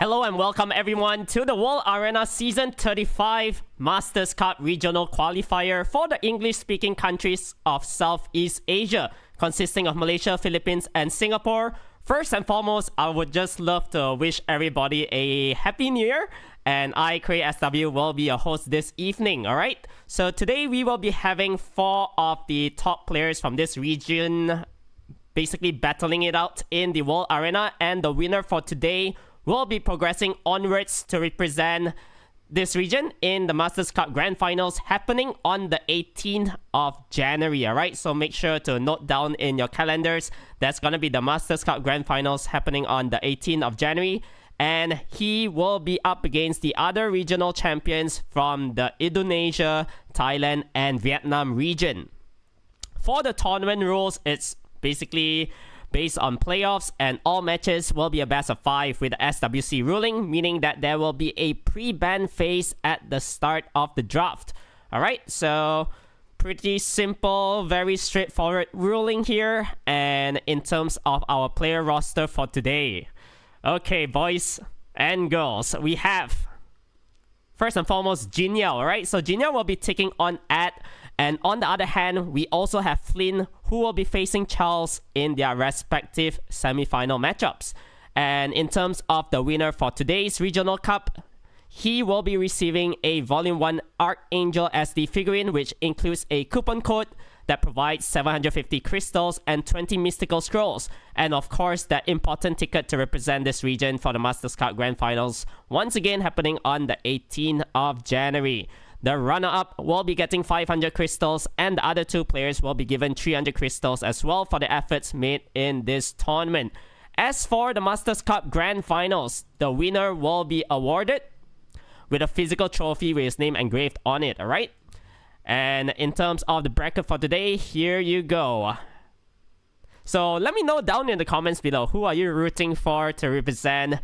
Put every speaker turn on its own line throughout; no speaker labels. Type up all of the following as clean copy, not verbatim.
Hello and welcome everyone to the World Arena Season 35 Masters Cup Regional Qualifier for the English-speaking countries of Southeast Asia, consisting of Malaysia, Philippines, and Singapore. First and foremost, I would just love to wish everybody a Happy New Year, and I, Cray SW, will be your host this evening, alright? So today we will be having 4 of the top players from this region basically battling it out in the World Arena, and the winner for today will be progressing onwards to represent this region in the Masters Cup Grand Finals happening on the 18th of January, alright? So make sure to note down in your calendars, that's going to be the Masters Cup Grand Finals happening on the 18th of January. And he will be up against the other regional champions from the Indonesia, Thailand, and Vietnam region. For the tournament rules, it's basically based on playoffs, and all matches will be a best of 5 with the SWC ruling, meaning that there will be a pre-ban phase at the start of the draft. Alright, so pretty simple, very straightforward ruling here. And in terms of our player roster for today, okay, boys and girls, we have first and foremost Jinyao, alright? So Jinyao will be taking on Ad. And on the other hand, we also have Flynn, who will be facing Charles in their respective semi-final matchups. And in terms of the winner for today's Regional Cup, he will be receiving a Volume 1 Archangel SD figurine, which includes a coupon code that provides 750 crystals and 20 mystical scrolls. And of course, that important ticket to represent this region for the Masters Cup Grand Finals, once again happening on the 18th of January. The runner-up will be getting 500 crystals, and the other 2 players will be given 300 crystals as well for the efforts made in this tournament. As for the Masters Cup Grand Finals, the winner will be awarded with a physical trophy with his name engraved on it, alright? And in terms of the bracket for today, here you go. So let me know down in the comments below, who are you rooting for to represent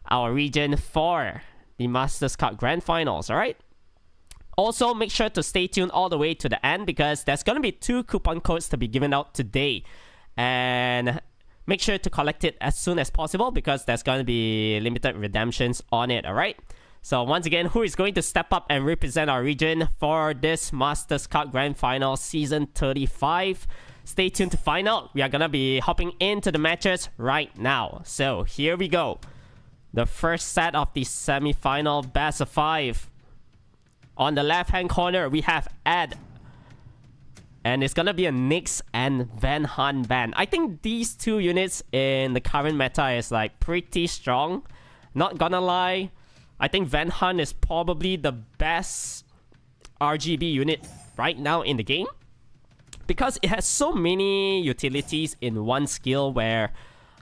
our region for the Masters Cup Grand Finals, alright? Also, make sure to stay tuned all the way to the end, because there's going to be 2 coupon codes to be given out today. And make sure to collect it as soon as possible, because there's going to be limited redemptions on it, alright? So once again, who is going to step up and represent our region for this Masters Cup Grand Final Season 35? Stay tuned to find out. We are going to be hopping into the matches right now. So here we go. The first set of the semi-final best of 5. On the left-hand corner, we have Ed. And it's gonna be a Nyx and Van Han ban. I think these 2 units in the current meta is like pretty strong. Not gonna lie. I think Van Han is probably the best RGB unit right now in the game, because it has so many utilities in one skill where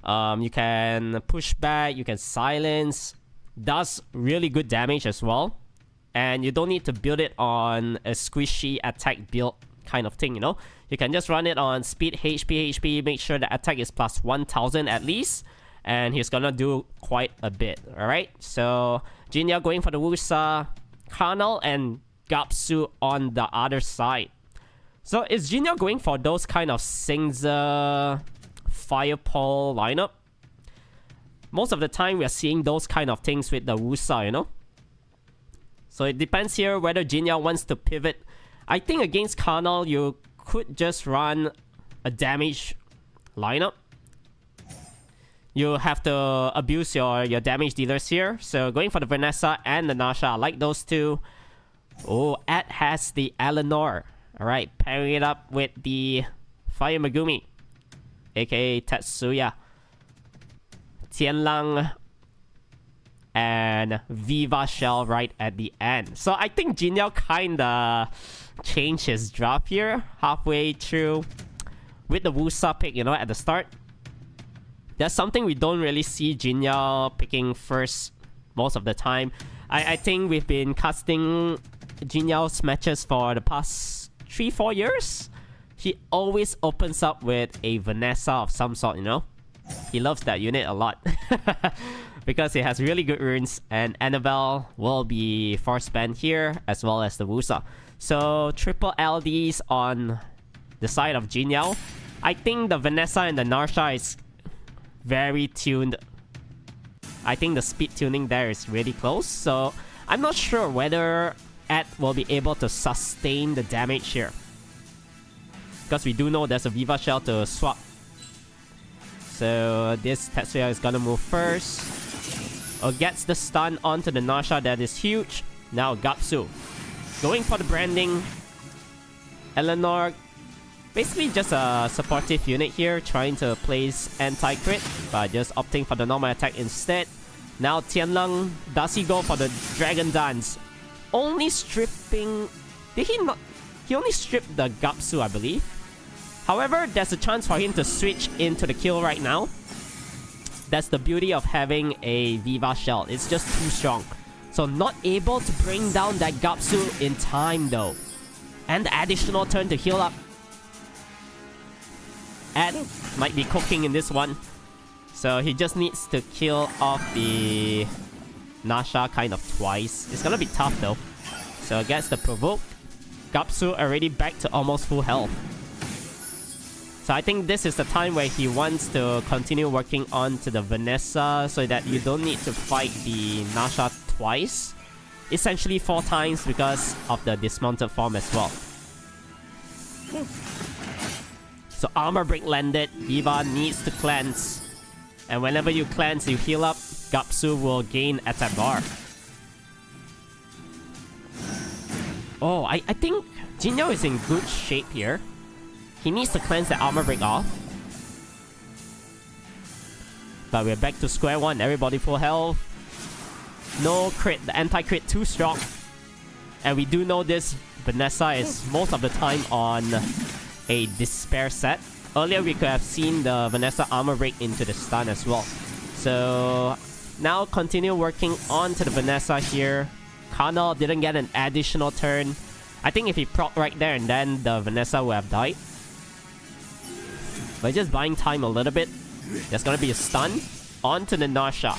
you can push back, you can silence, does really good damage as well. And you don't need to build it on a squishy attack build kind of thing, you know? You can just run it on speed, HP, make sure the attack is plus 1000 at least. And he's gonna do quite a bit, alright? So, Jinyao going for the Wusa, Karnal, and Gapsu on the other side. So, is Jinyao going for those kind of Singza Fire Pole lineup? Most of the time, we are seeing those kind of things with the Wusa, you know? So it depends here whether Jinyao wants to pivot. I think against Karnal, you could just run a damage lineup. You have to abuse your damage dealers here. So going for the Vanessa and the Nasha, I like those 2. Oh, Ed has the Eleanor. Alright, pairing it up with the Fire Megumi, aka Tetsuya, Tianlang, and Viva Shell right at the end. So I think Jinyao kinda changed his draft here halfway through with the Wusa pick, you know, at the start. That's something we don't really see Jinyao picking first most of the time. I think we've been casting Jinyao's matches for the past 3-4 years. He always opens up with a Vanessa of some sort, you know. He loves that unit a lot. Because it has really good runes, and Annabelle will be force banned here, as well as the Wusa. So, triple LDs on the side of Jinyao. I think the Vanessa and the Narsha is very tuned I think the speed tuning there is really close. So I'm not sure whether Ed will be able to sustain the damage here. Because we do know there's a Viva Shell to swap. So this Tetsuya is gonna move first. Oh, gets the stun onto the Nasha. That is huge. Now Gapsu going for the branding. Eleanor, basically just a supportive unit here, trying to place anti-crit, but just opting for the normal attack instead. Now Tianlang, does he go for the Dragon Dance? Only stripping... Did he not... He only stripped the Gapsu, I believe. However, there's a chance for him to switch into the kill right now. That's the beauty of having a Viva Shell. It's just too strong. So not able to bring down that Gapsu in time though. And the additional turn to heal up. Ed might be cooking in this one. So he just needs to kill off the Nasha kind of twice. It's gonna be tough though. So gets the provoke. Gapsu already back to almost full health. So I think this is the time where he wants to continue working on to the Vanessa so that you don't need to fight the Nasha twice. Essentially 4 times because of the dismounted form as well. So armor break landed. Viva needs to cleanse. And whenever you cleanse, you heal up. Gapsu will gain attack bar. Oh, I think Jinyo is in good shape here. He needs to cleanse the armor break off. But we're back to square one. Everybody full health. No crit. The anti-crit too strong. And we do know this Vanessa is most of the time on a despair set. Earlier we could have seen the Vanessa armor break into the stun as well. So now continue working on to the Vanessa here. Karnal didn't get an additional turn. I think if he proc right there and then the Vanessa would have died. But just buying time a little bit. There's gonna be a stun onto the Nasha.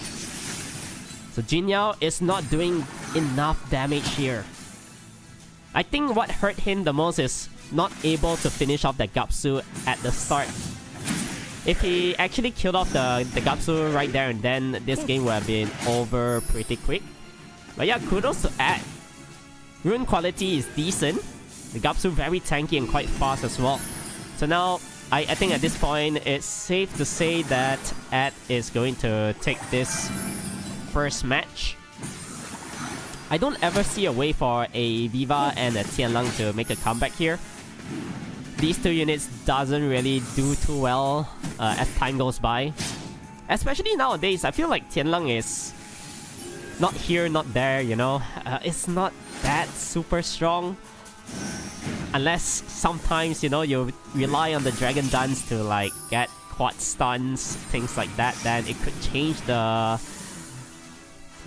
So Jin Yao is not doing enough damage here. I think what hurt him the most is not able to finish off that Gapsu at the start. If he actually killed off the Gapsu right there and then, this game would have been over pretty quick. But yeah, kudos to Ed. Rune quality is decent. The Gapsu very tanky and quite fast as well. So now, I think at this point, it's safe to say that Ed is going to take this first match. I don't ever see a way for a Viva and a Tianlang to make a comeback here. These two units doesn't really do too well as time goes by. Especially nowadays, I feel like Tianlang is not here, not there, you know. It's not that super strong. Unless sometimes, you know, you rely on the Dragon Dance to like get quad stuns, things like that, then it could change the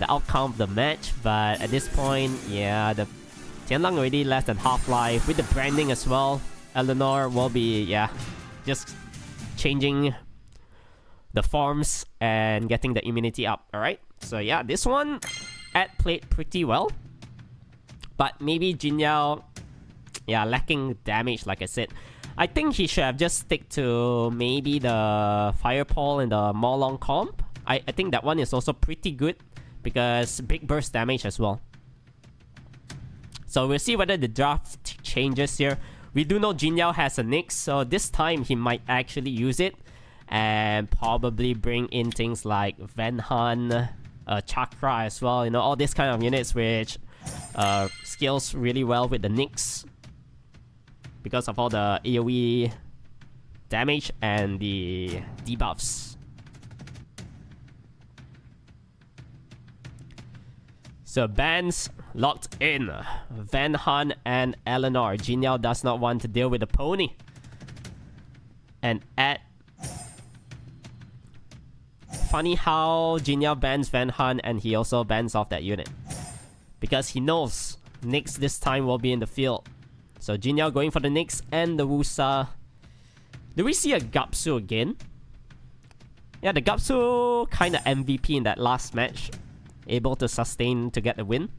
outcome of the match. But at this point, yeah, the Tianlang already less than half-life. With the branding as well, Eleanor will be, yeah, just changing the forms and getting the immunity up, alright? So yeah, this one, Ed played pretty well. But maybe Jin Yao, yeah, lacking damage, like I said. I think he should have just stick to maybe the Fire Pole and the Morlong comp. I think that one is also pretty good because big burst damage as well. So we'll see whether the draft changes here. We do know Jin Yao has a Nyx, so this time he might actually use it and probably bring in things like Venhan, Chakra as well. You know, all these kind of units which scales really well with the Nyx because of all the AoE damage and the debuffs. So bans locked in. Venhan and Eleanor. Jin Yao does not want to deal with the pony. And Ed. Funny how Jin Yao bans Venhan and he also bans off that unit. Because he knows Nyx this time will be in the field. So Jin Yao going for the Nyx and the Wusa. Do we see a Gapsu again? Yeah, the Gapsu kind of MVP in that last match. Able to sustain to get the win.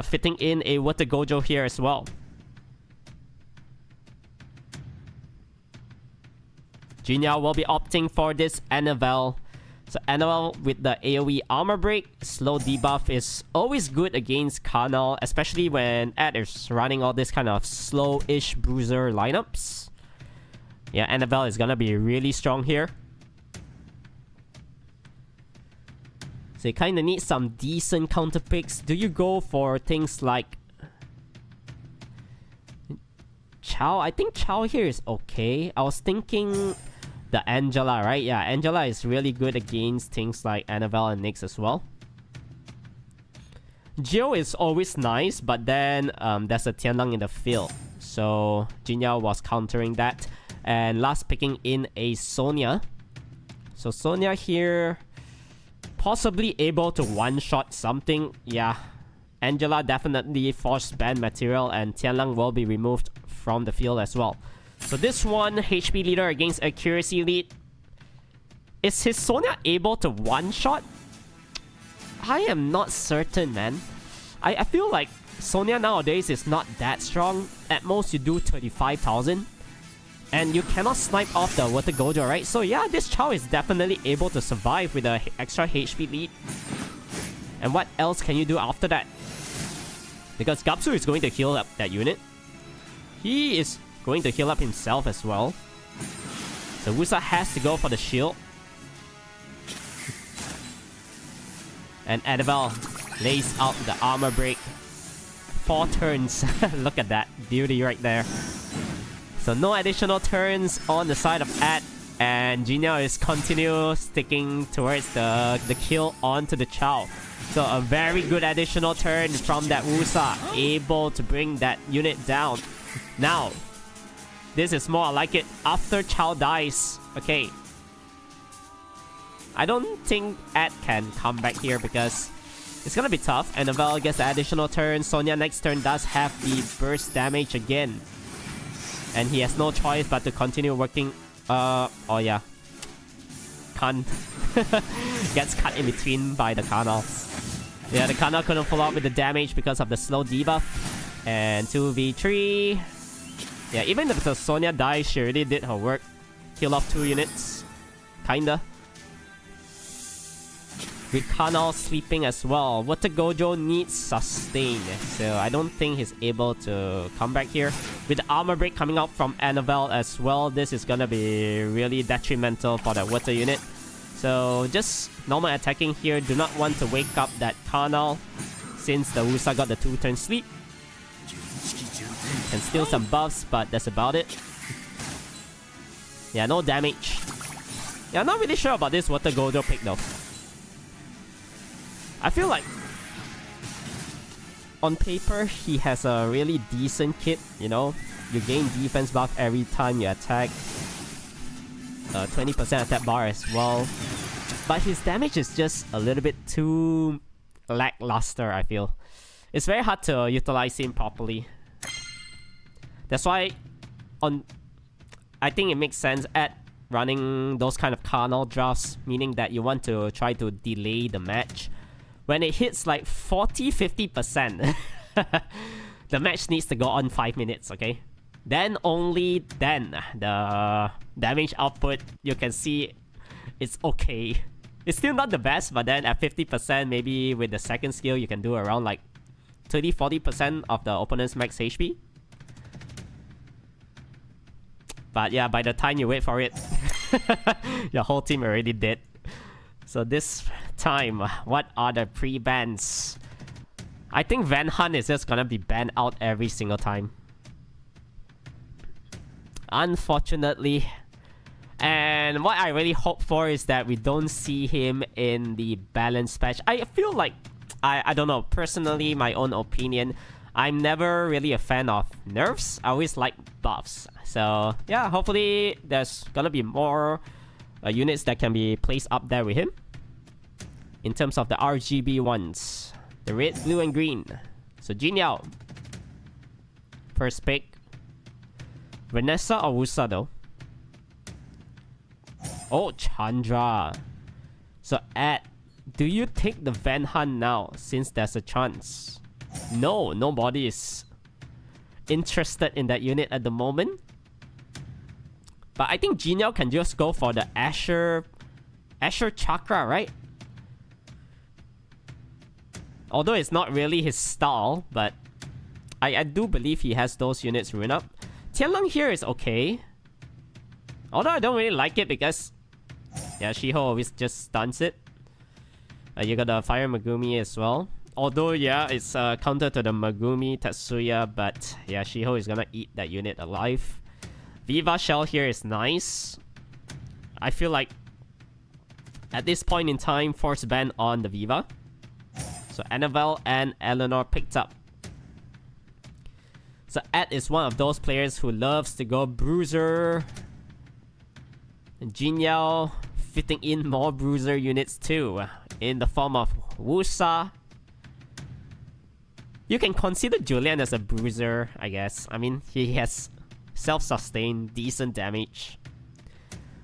Fitting in a Water Gojo here as well. Jin Yao will be opting for this Annabelle. So Annabelle with the AoE armor break, slow debuff is always good against Karnal, especially when Ed is running all this kind of slow-ish bruiser lineups. Yeah, Annabelle is gonna be really strong here. So you kinda need some decent counter picks. Do you go for things like Chow? I think Chow here is okay. I was thinking the Angela, right? Yeah, Angela is really good against things like Annabelle and Nyx as well. Geo is always nice, but then there's a Tianlang in the field. So Jin Yao was countering that. And last picking in a Sonya. So Sonya here, possibly able to one-shot something. Yeah, Angela definitely force ban material, and Tianlang will be removed from the field as well. So this one, HP leader against accuracy lead. Is his Sonya able to one-shot? I am not certain, man. I feel like Sonya nowadays is not that strong. At most you do 35,000. And you cannot snipe off the Water Gojo, right? So yeah, this Chow is definitely able to survive with an extra HP lead. And what else can you do after that? Because Gapsu is going to heal up that unit. He is going to heal up himself as well. So Wusa has to go for the shield. And Annabelle lays out the armor break. 4 turns. Look at that beauty right there. So no additional turns on the side of Ad. And Jin Yao is continue sticking towards the kill onto the Chow. So a very good additional turn from that Wusa. Able to bring that unit down. Now, this is more like it after Chow dies. Okay. I don't think Ad can come back here because it's gonna be tough. Annabelle gets the additional turn. Sonya next turn does have the burst damage again. And he has no choice but to continue working. Oh yeah. Can't. Gets cut in between by the Karnal. Yeah, the Karnal couldn't follow up with the damage because of the slow debuff. And 2v3. Yeah, even if the Sonya dies, she already did her work. Kill off 2 units. Kinda. With Karnal sleeping as well. Water Gojo needs sustain. So I don't think he's able to come back here. With the armor break coming out from Annabelle as well, this is gonna be really detrimental for that water unit. So just normal attacking here. Do not want to wake up that Karnal since the Wusa got the 2-turn sleep. Can steal some buffs, but that's about it. Yeah, no damage. Yeah, I'm not really sure about this Water Gojo pick though. I feel like on paper he has a really decent kit, you know. You gain defense buff every time you attack. 20% attack bar as well. But his damage is just a little bit too lackluster, I feel. It's very hard to utilize him properly. That's why I think it makes sense at running those kind of Karnal drafts, meaning that you want to try to delay the match. When it hits like 40-50%, the match needs to go on 5 minutes, okay? Then only then, the damage output, you can see it's okay. It's still not the best, but then at 50%, maybe with the second skill, you can do around like 30-40% of the opponent's max HP. But yeah, by the time you wait for it, your whole team already dead. So this time, what are the pre-bans? I think Van Hunt is just gonna be banned out every single time. Unfortunately. And what I really hope for is that we don't see him in the balance patch. I feel like, I don't know, personally, my own opinion, I'm never really a fan of nerfs. I always like buffs. So yeah, hopefully there's gonna be more units that can be placed up there with him. In terms of the RGB ones. The red, blue, and green. So Jin Yao. First pick. Vanessa or Wusa though? Oh, Chandra. So Ed, do you take the Van Hunt now since there's a chance? No, nobody is interested in that unit at the moment. But I think Jin Yao can just go for the Asher Asher Chakra, right? Although it's not really his style, but I do believe he has those units rune up. Tianlang here is okay. Although I don't really like it because... yeah, Shiho always just stuns it. You got the Fire Megumi as well. Although, yeah, it's counter to the Megumi Tetsuya, but yeah, Shiho is gonna eat that unit alive. Viva Shell here is nice. I feel like at this point in time, force ban on the Viva. So Annabelle and Eleanor picked up. So Ed is one of those players who loves to go bruiser. And Jin Yao fitting in more bruiser units too, in the form of Wusa. You can consider Julian as a bruiser, I guess. I mean, he has self-sustained, decent damage.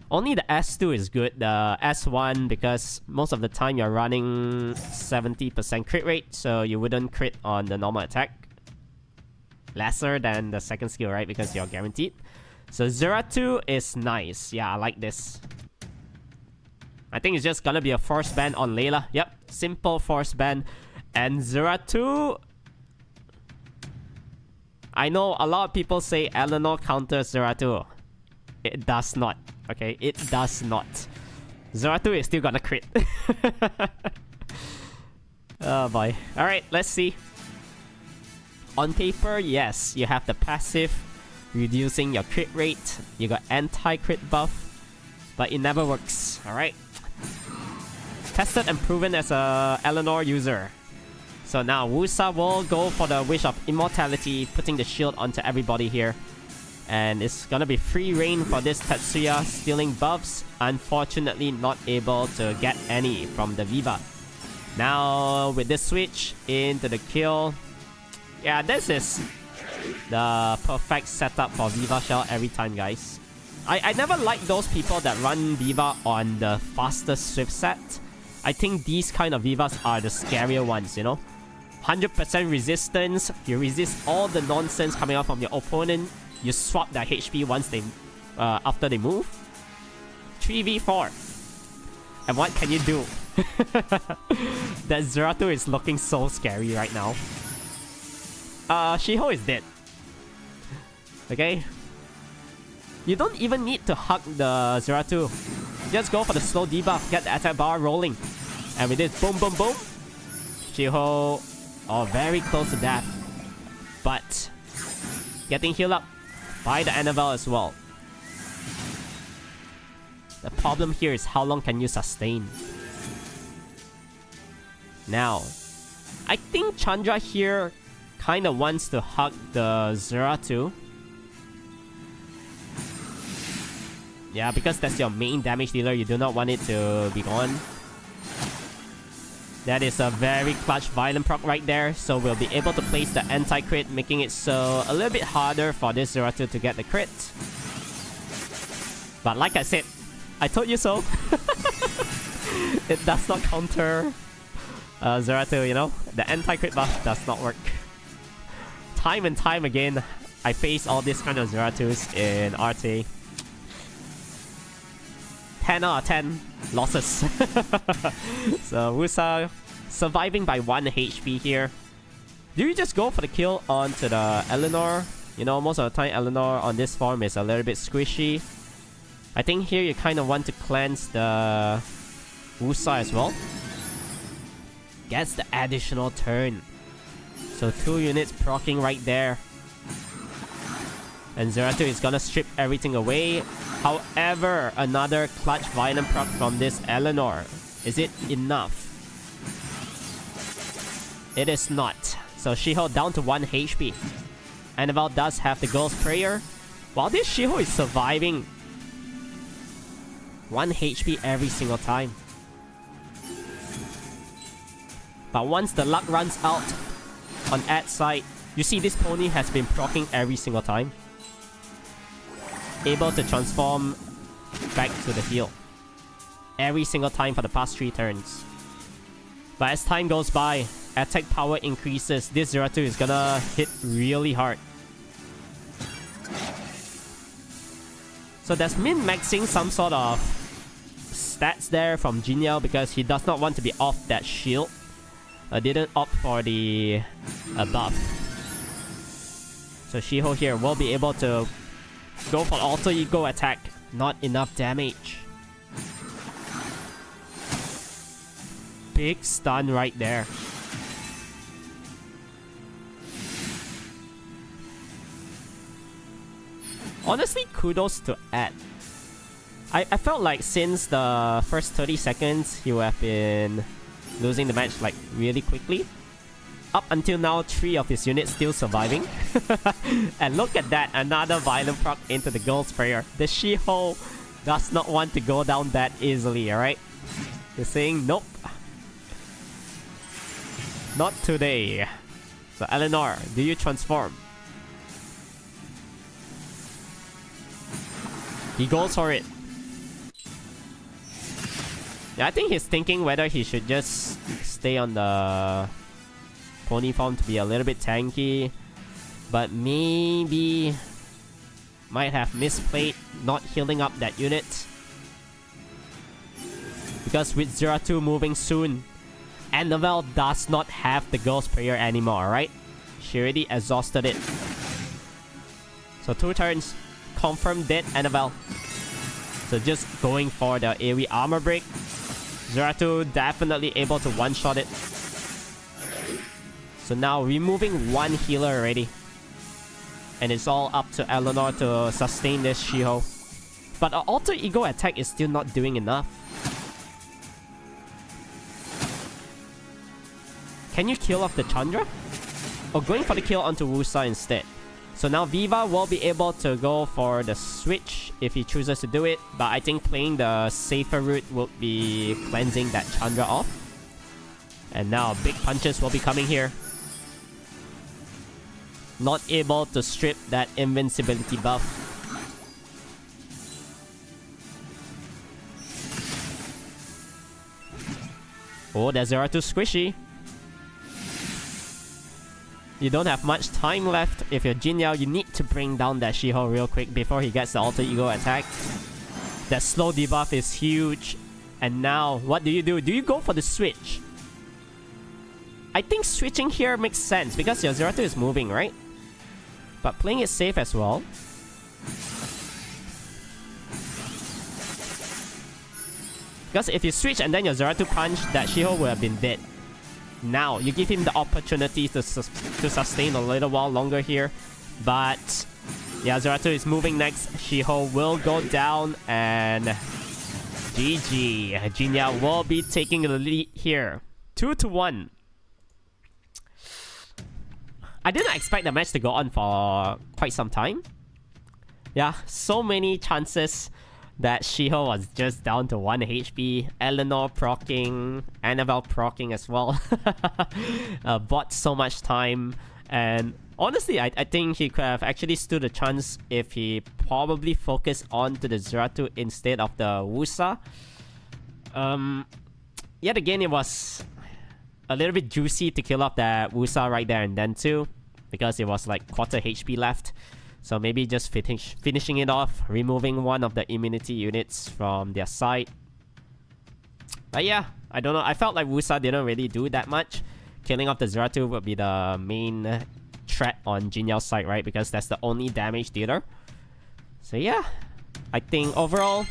Only the S2 is good, the S1, because most of the time you're running 70% crit rate, so you wouldn't crit on the normal attack. Lesser than the second skill, right? Because you're guaranteed. So Zeratu is nice. Yeah, I like this. I think it's just gonna be a force ban on Layla. Yep, simple force ban. And Zeratu... I know a lot of people say Eleanor counters Zeratu. It does not. Okay, it does not. Zeratu is still gonna crit. Oh boy. Alright, let's see. On paper, yes, you have the passive reducing your crit rate. You got anti-crit buff, but it never works. Alright. Tested and proven as a Eleanor user. So now Wusa will go for the Wish of Immortality, putting the shield onto everybody here. And it's gonna be free reign for this Tetsuya, stealing buffs. Unfortunately not able to get any from the Viva. Now with this switch into the kill. Yeah, this is the perfect setup for Viva Shell every time, guys. I never like those people that run Viva on the fastest Swift set. I think these kind of Vivas are the scarier ones, you know? 100% resistance, you resist all the nonsense coming out from your opponent. You swap their HP once they, after they move. 3v4. And what can you do? That Zeratu is looking so scary right now. Shiho is dead. Okay? You don't even need to hug the Zeratu. Just go for the slow debuff, get the attack bar rolling. And with this, boom, boom, boom. Shiho, oh, very close to death. But, getting healed up by the Annabelle as well. The problem here is how long can you sustain? Now, I think Chandra here kind of wants to hug the Zeratu. Yeah, because that's your main damage dealer, you do not want it to be gone. That is a very clutch violent proc right there, so we'll be able to place the anti-crit, making it so a little bit harder for this Zeratu to get the crit. But like I said, I told you so. It does not counter Zeratu, you know? The anti-crit buff does not work. Time and time again, I face all these kind of Zeratus in RTA. 10 out of 10 losses. So Wusa surviving by 1 HP here. Do you just go for the kill onto the Eleanor? You know, most of the time Eleanor on this form is a little bit squishy. I think here you kind of want to cleanse the Wusa as well. Gets the additional turn. So 2 units proccing right there. And Zeratu is gonna strip everything away. However, another clutch violent proc from this Eleanor. Is it enough? It is not. So Shiho down to 1 HP. Annabelle does have the Ghost Prayer. While this Shiho is surviving 1 HP every single time. But once the luck runs out on Ed's side, you see this pony has been proccing every single time. Able to transform back to the heal every single time for the past 3 turns. But as time goes by, attack power increases. This Zeratu is gonna hit really hard. So that's min-maxing some sort of stats there from Jin Yao because he does not want to be off that shield. Didn't opt for the buff. So Shiho here will be able to go for alter ego attack. Not enough damage. Big stun right there. Honestly, kudos to Ed. I felt like since the first 30 seconds, he would have been losing the match like really quickly. Up until now, 3 of his units still surviving. And look at that, another violent proc into the Girl Sprayer. The Shiho does not want to go down that easily, alright? He's saying nope. Not today. So Eleanor, do you transform? He goes for it. Yeah, I think he's thinking whether he should just stay on the pony form to be a little bit tanky. But maybe might have misplayed not healing up that unit. Because with Zeratul moving soon, Annabelle does not have the Ghost Prayer anymore, right? She already exhausted it. So 2 turns. Confirmed dead Annabelle. So just going for the AoE armor break. Zeratul definitely able to one-shot it. So now removing 1 healer already. And it's all up to Eleanor to sustain this Shiho. But our alter ego attack is still not doing enough. Can you kill off the Chandra? Or going for the kill onto Wusa instead. So now Viva will be able to go for the switch if he chooses to do it. But I think playing the safer route would be cleansing that Chandra off. And now big punches will be coming here. Not able to strip that invincibility buff. Oh, there's Zeratul squishy. You don't have much time left. If you're Jin Yao, you need to bring down that Shiho real quick before he gets the alter ego attack. That slow debuff is huge. And now, what do? Do you go for the switch? I think switching here makes sense because your Zeratul is moving, right? But playing it safe as well. Because if you switch and then your Zeratul punch, that Shiho would have been dead. Now, you give him the opportunity to sustain a little while longer here. But, yeah, Zeratul is moving next. Shiho will go down and GG. Jin Yao will be taking the lead here. 2-1. I didn't expect the match to go on for quite some time. Yeah, so many chances that Shiho was just down to 1 HP. Eleanor proccing, Annabelle proccing as well. Bought so much time. And honestly, I think he could have actually stood a chance if he probably focused on to the Zeratul instead of the Wusa. Yet again, it was a little bit juicy to kill off that Wusa right there and then too. Because it was like quarter HP left. So maybe just finishing it off, removing 1 of the immunity units from their side. But yeah, I don't know. I felt like Wusa didn't really do that much. Killing off the Zeratul would be the main threat on Jin Yao's side, right? Because that's the only damage dealer. So yeah, I think overall,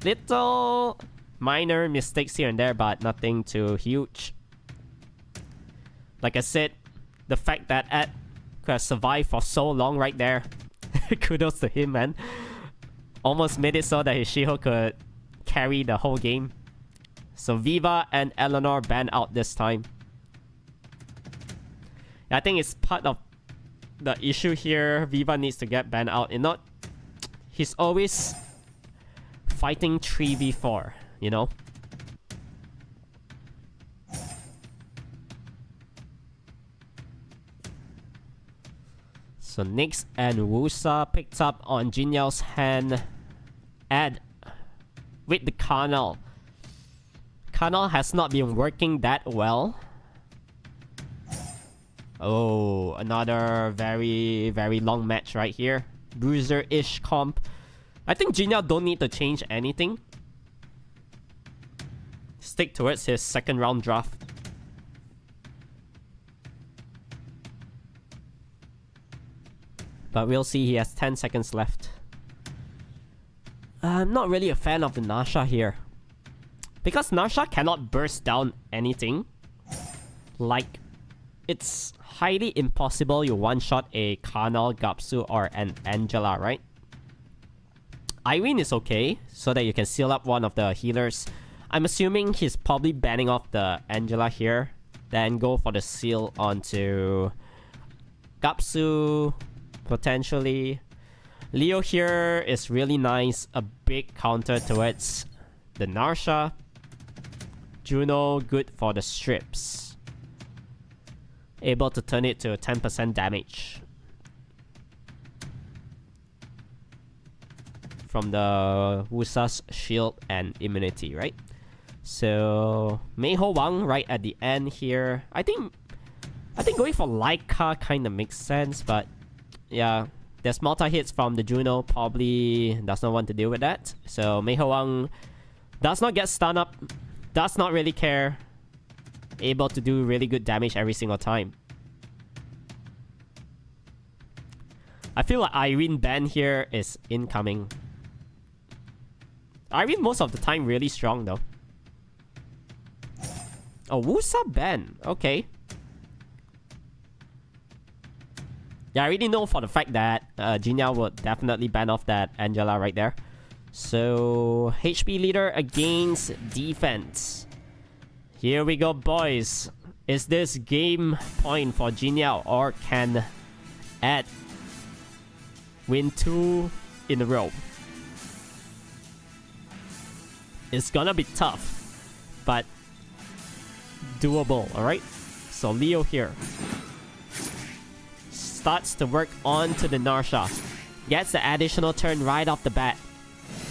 little minor mistakes here and there, but nothing too huge. Like I said, the fact that Ed could have survived for so long right there. Kudos to him, man. Almost made it so that his Shiho could carry the whole game. So Viva and Eleanor banned out this time. I think it's part of the issue here. Viva needs to get banned out. And not... He's always fighting 3v4, you know? So Nyx and Wusa picked up on Jin Yao's hand. Ed with the Carnal. Carnal has not been working that well. Oh, another very, very long match right here. Bruiser-ish comp. I think Jin Yao don't need to change anything. stick towards his second round draft. But we'll see, he has 10 seconds left. I'm not really a fan of the Nasha here. Because Nasha cannot burst down anything. Like, it's highly impossible you one-shot a Karnal, Gapsu, or an Angela, right? Irene is okay, so that you can seal up one of the healers. I'm assuming he's probably banning off the Angela here. Then go for the seal onto Gapsu, potentially. Leo here is really nice. A big counter towards the Narsha. Juno, good for the strips. Able to turn it to 10% damage from the Wusa's shield and immunity, right? So Meiho Wang right at the end here. I think going for Laika kind of makes sense, but yeah, there's multi-hits from the Juno, probably does not want to deal with that. So Meiho Wang does not get stun up, does not really care. Able to do really good damage every single time. I feel like Irene ban here is incoming. Irene most of the time really strong though. Oh, Wusa ban. Okay. Yeah, I already know for the fact that Jinya would definitely ban off that Angela right there. So, HP leader against defense. Here we go, boys. Is this game point for Jinya, or can Ed win 2 in a row? It's gonna be tough, but doable, alright? So Leo here starts to work onto the Narsha. Gets the additional turn right off the bat.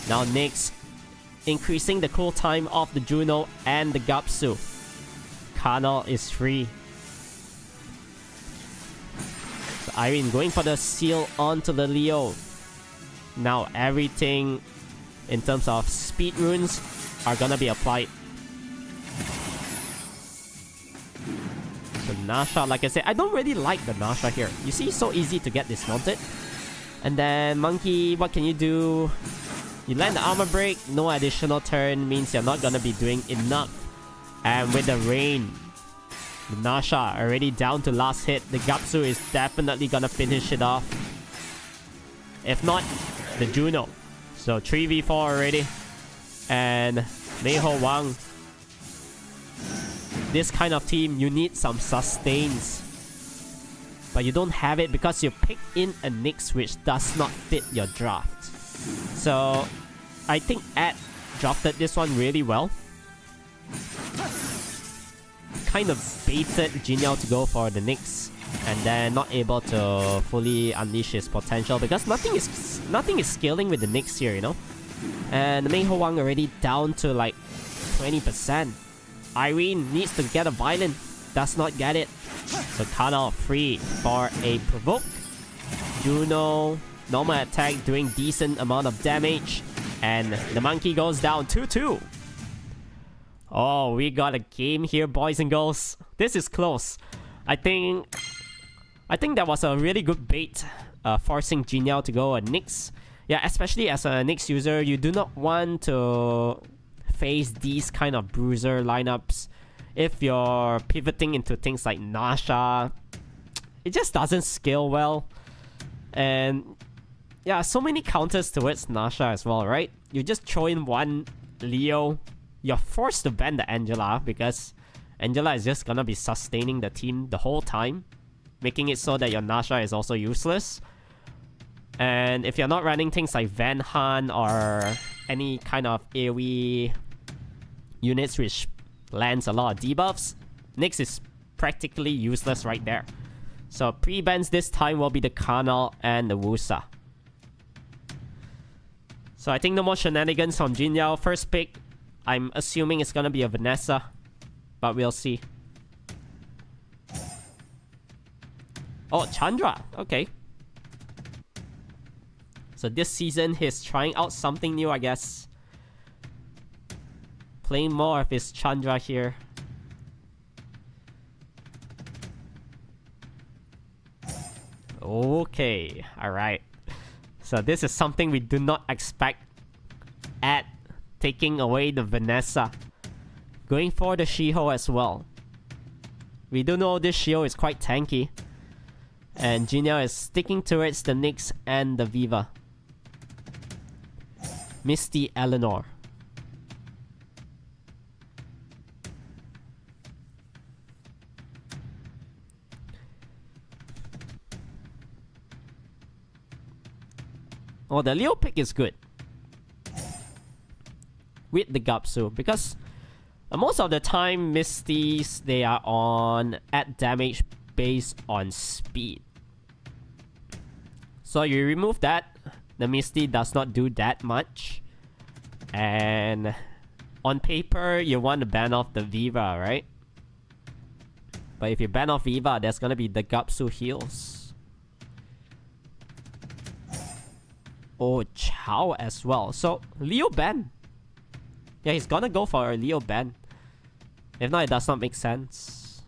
Now Nyx increasing the cool time of the Juno and the Gapsu. Karnal is free. So Irene going for the seal onto the Leo. Now everything in terms of speed runes are gonna be applied. The Nasha, like I said, I don't really like the Nasha here. You see, so easy to get dismounted. And then Monkey, what can you do? You land the armor break, no additional turn means you're not gonna be doing enough. And with the rain, the Nasha already down to last hit. The Gapsu is definitely gonna finish it off. If not, the Juno. So 3v4 already. And Meiho Wang. This kind of team, you need some sustains. But you don't have it because you picked in a Nyx which does not fit your draft. So I think Ed drafted this one really well. Kind of baited Jinyao to go for the Nyx, and then not able to fully unleash his potential because nothing is scaling with the Nyx here, you know. And Meiho Wang already down to like 20%. Irene needs to get a violin, does not get it. So Karnal free for a provoke. Juno, normal attack doing decent amount of damage. And the monkey goes down 2-2. Oh, we got a game here, boys and girls. This is close. I think that was a really good bait, forcing Jinyao to go a Nyx. Yeah, especially as a Nyx user, you do not want to face these kind of bruiser lineups. If you're pivoting into things like Nasha, it just doesn't scale well. And yeah, so many counters towards Nasha as well, right? You just throw in one Leo, you're forced to ban the Angela because Angela is just gonna be sustaining the team the whole time, making it so that your Nasha is also useless. And if you're not running things like Van Han or any kind of AoE units which lands a lot of debuffs, Nyx is practically useless right there. So pre-bans this time will be the Karnal and the Wusa. So I think no more shenanigans from Jinyao. First pick, I'm assuming it's gonna be a Vanessa, but we'll see. Oh, Chandra. Okay. So this season he's trying out something new, I guess. playing more of his Chandra here. Okay, alright. So this is something we do not expect at taking away the Vanessa. Going for the Shiho as well. We do know this Shiho is quite tanky. And Jinya is sticking towards the Nyx and the Viva. Misty Eleanor. Oh, the Leo pick is good. With the Gapsu. Because most of the time, Misties, they are on at damage based on speed. So you remove that. The Misty does not do that much. And on paper, you want to ban off the Viva, right? But if you ban off Viva, there's gonna be the Gapsu heals. Oh, Chow as well. So, Leo ban. Yeah, he's gonna go for a Leo ban. If not, it does not make sense.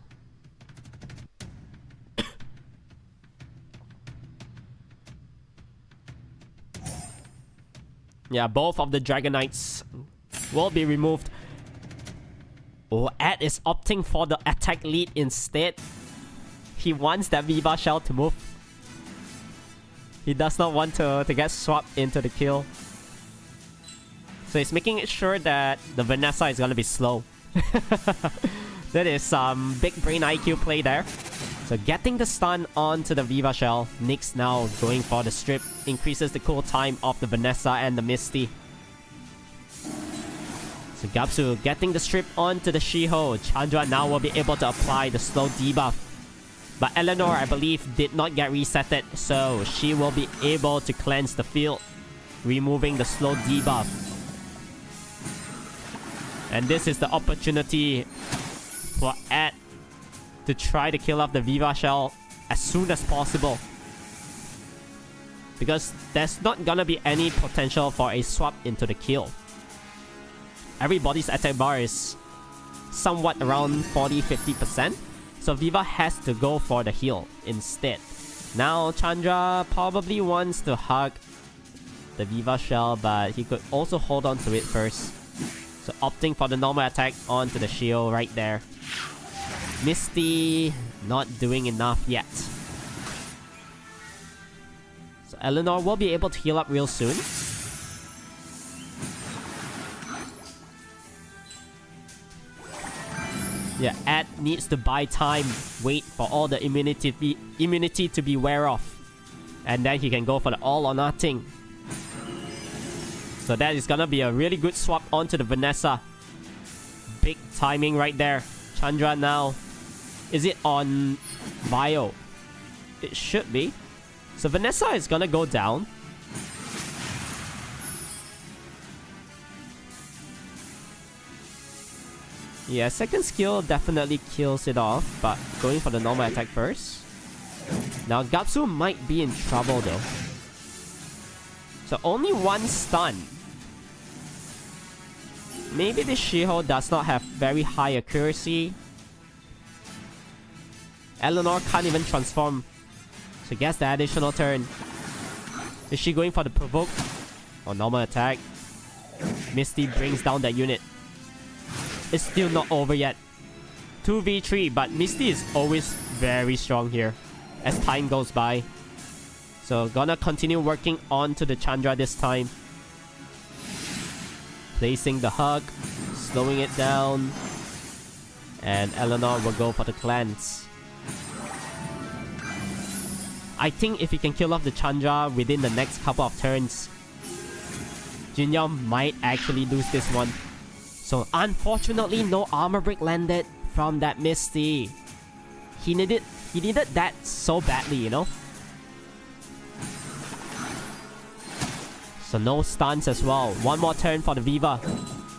Yeah, both of the Dragon Knights will be removed. Oh, Ed is opting for the attack lead instead. He wants that Viva Shell to move. He does not want to get swapped into the kill. So he's making sure that the Vanessa is gonna be slow. That is some big brain IQ play there. So getting the stun onto the Viva Shell. Nyx now going for the strip. Increases the cool time of the Vanessa and the Misty. So Gapsu getting the strip onto the Shiho. Chandra now will be able to apply the slow debuff. But Eleanor, I believe, did not get resetted. So she will be able to cleanse the field. Removing the slow debuff. And this is the opportunity for Ed to try to kill off the Viva Shell as soon as possible. Because there's not gonna be any potential for a swap into the kill. Everybody's attack bar is somewhat around 40-50%. So Viva has to go for the heal instead. Now Chandra probably wants to hug the Viva Shell, but he could also hold on to it first. So opting for the normal attack onto the Shio right there. Misty not doing enough yet. So Eleanor will be able to heal up real soon. Yeah, Ed needs to buy time, wait for all the immunity to be wear off. And then he can go for the all or nothing. So that is gonna be a really good swap onto the Vanessa. Big timing right there. Chandra now. Is it on Bio? It should be. So Vanessa is gonna go down. Yeah, second skill definitely kills it off, but going for the normal attack first. Now Gapsu might be in trouble though. So only one stun. Maybe the Shiho does not have very high accuracy. Eleanor can't even transform. So gets the additional turn. Is she going for the provoke? Or normal attack? Misty brings down that unit. It's still not over yet. 2v3, but Misty is always very strong here as time goes by. So gonna continue working on to the Chandra this time. Placing the hug, slowing it down. And Eleanor will go for the cleanse. I think if he can kill off the Chandra within the next couple of turns, Jinya might actually lose this one. So unfortunately, no armor break landed from that Misty. He needed that so badly, you know? So no stuns as well. One more turn for the Viva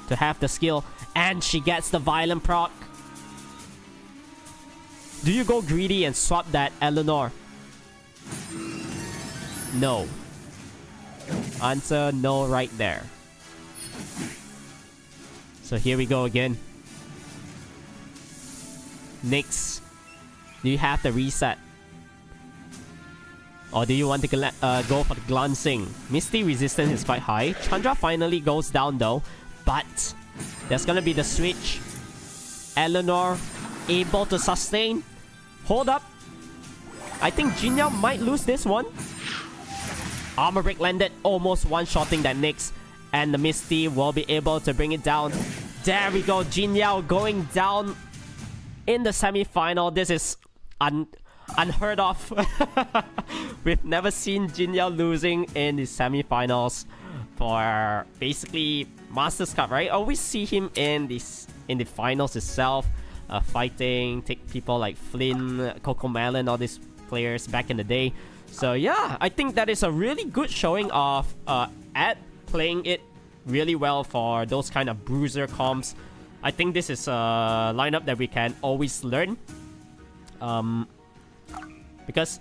to have the skill. And she gets the violent proc. Do you go greedy and swap that Eleanor? No. Answer no right there. So here we go again. Nyx, do you have the reset? Or do you want to go for the glancing? Misty resistance is quite high. Chandra finally goes down though. But there's gonna be the switch. Eleanor able to sustain. Hold up. I think Jinyao might lose this one. Armor break landed, almost one-shotting that Nyx. And the Misty will be able to bring it down. There we go. Jinyao going down in the semi-final. This is unheard of. We've never seen Jinyao losing in the semi-finals for basically Masters Cup, right? Always see him in the finals itself, fighting, take people like Flynn, Coco Melon, all these players back in the day. So yeah, I think that is a really good showing of Ed playing it really well for those kind of bruiser comps. I think this is a lineup that we can always learn. Because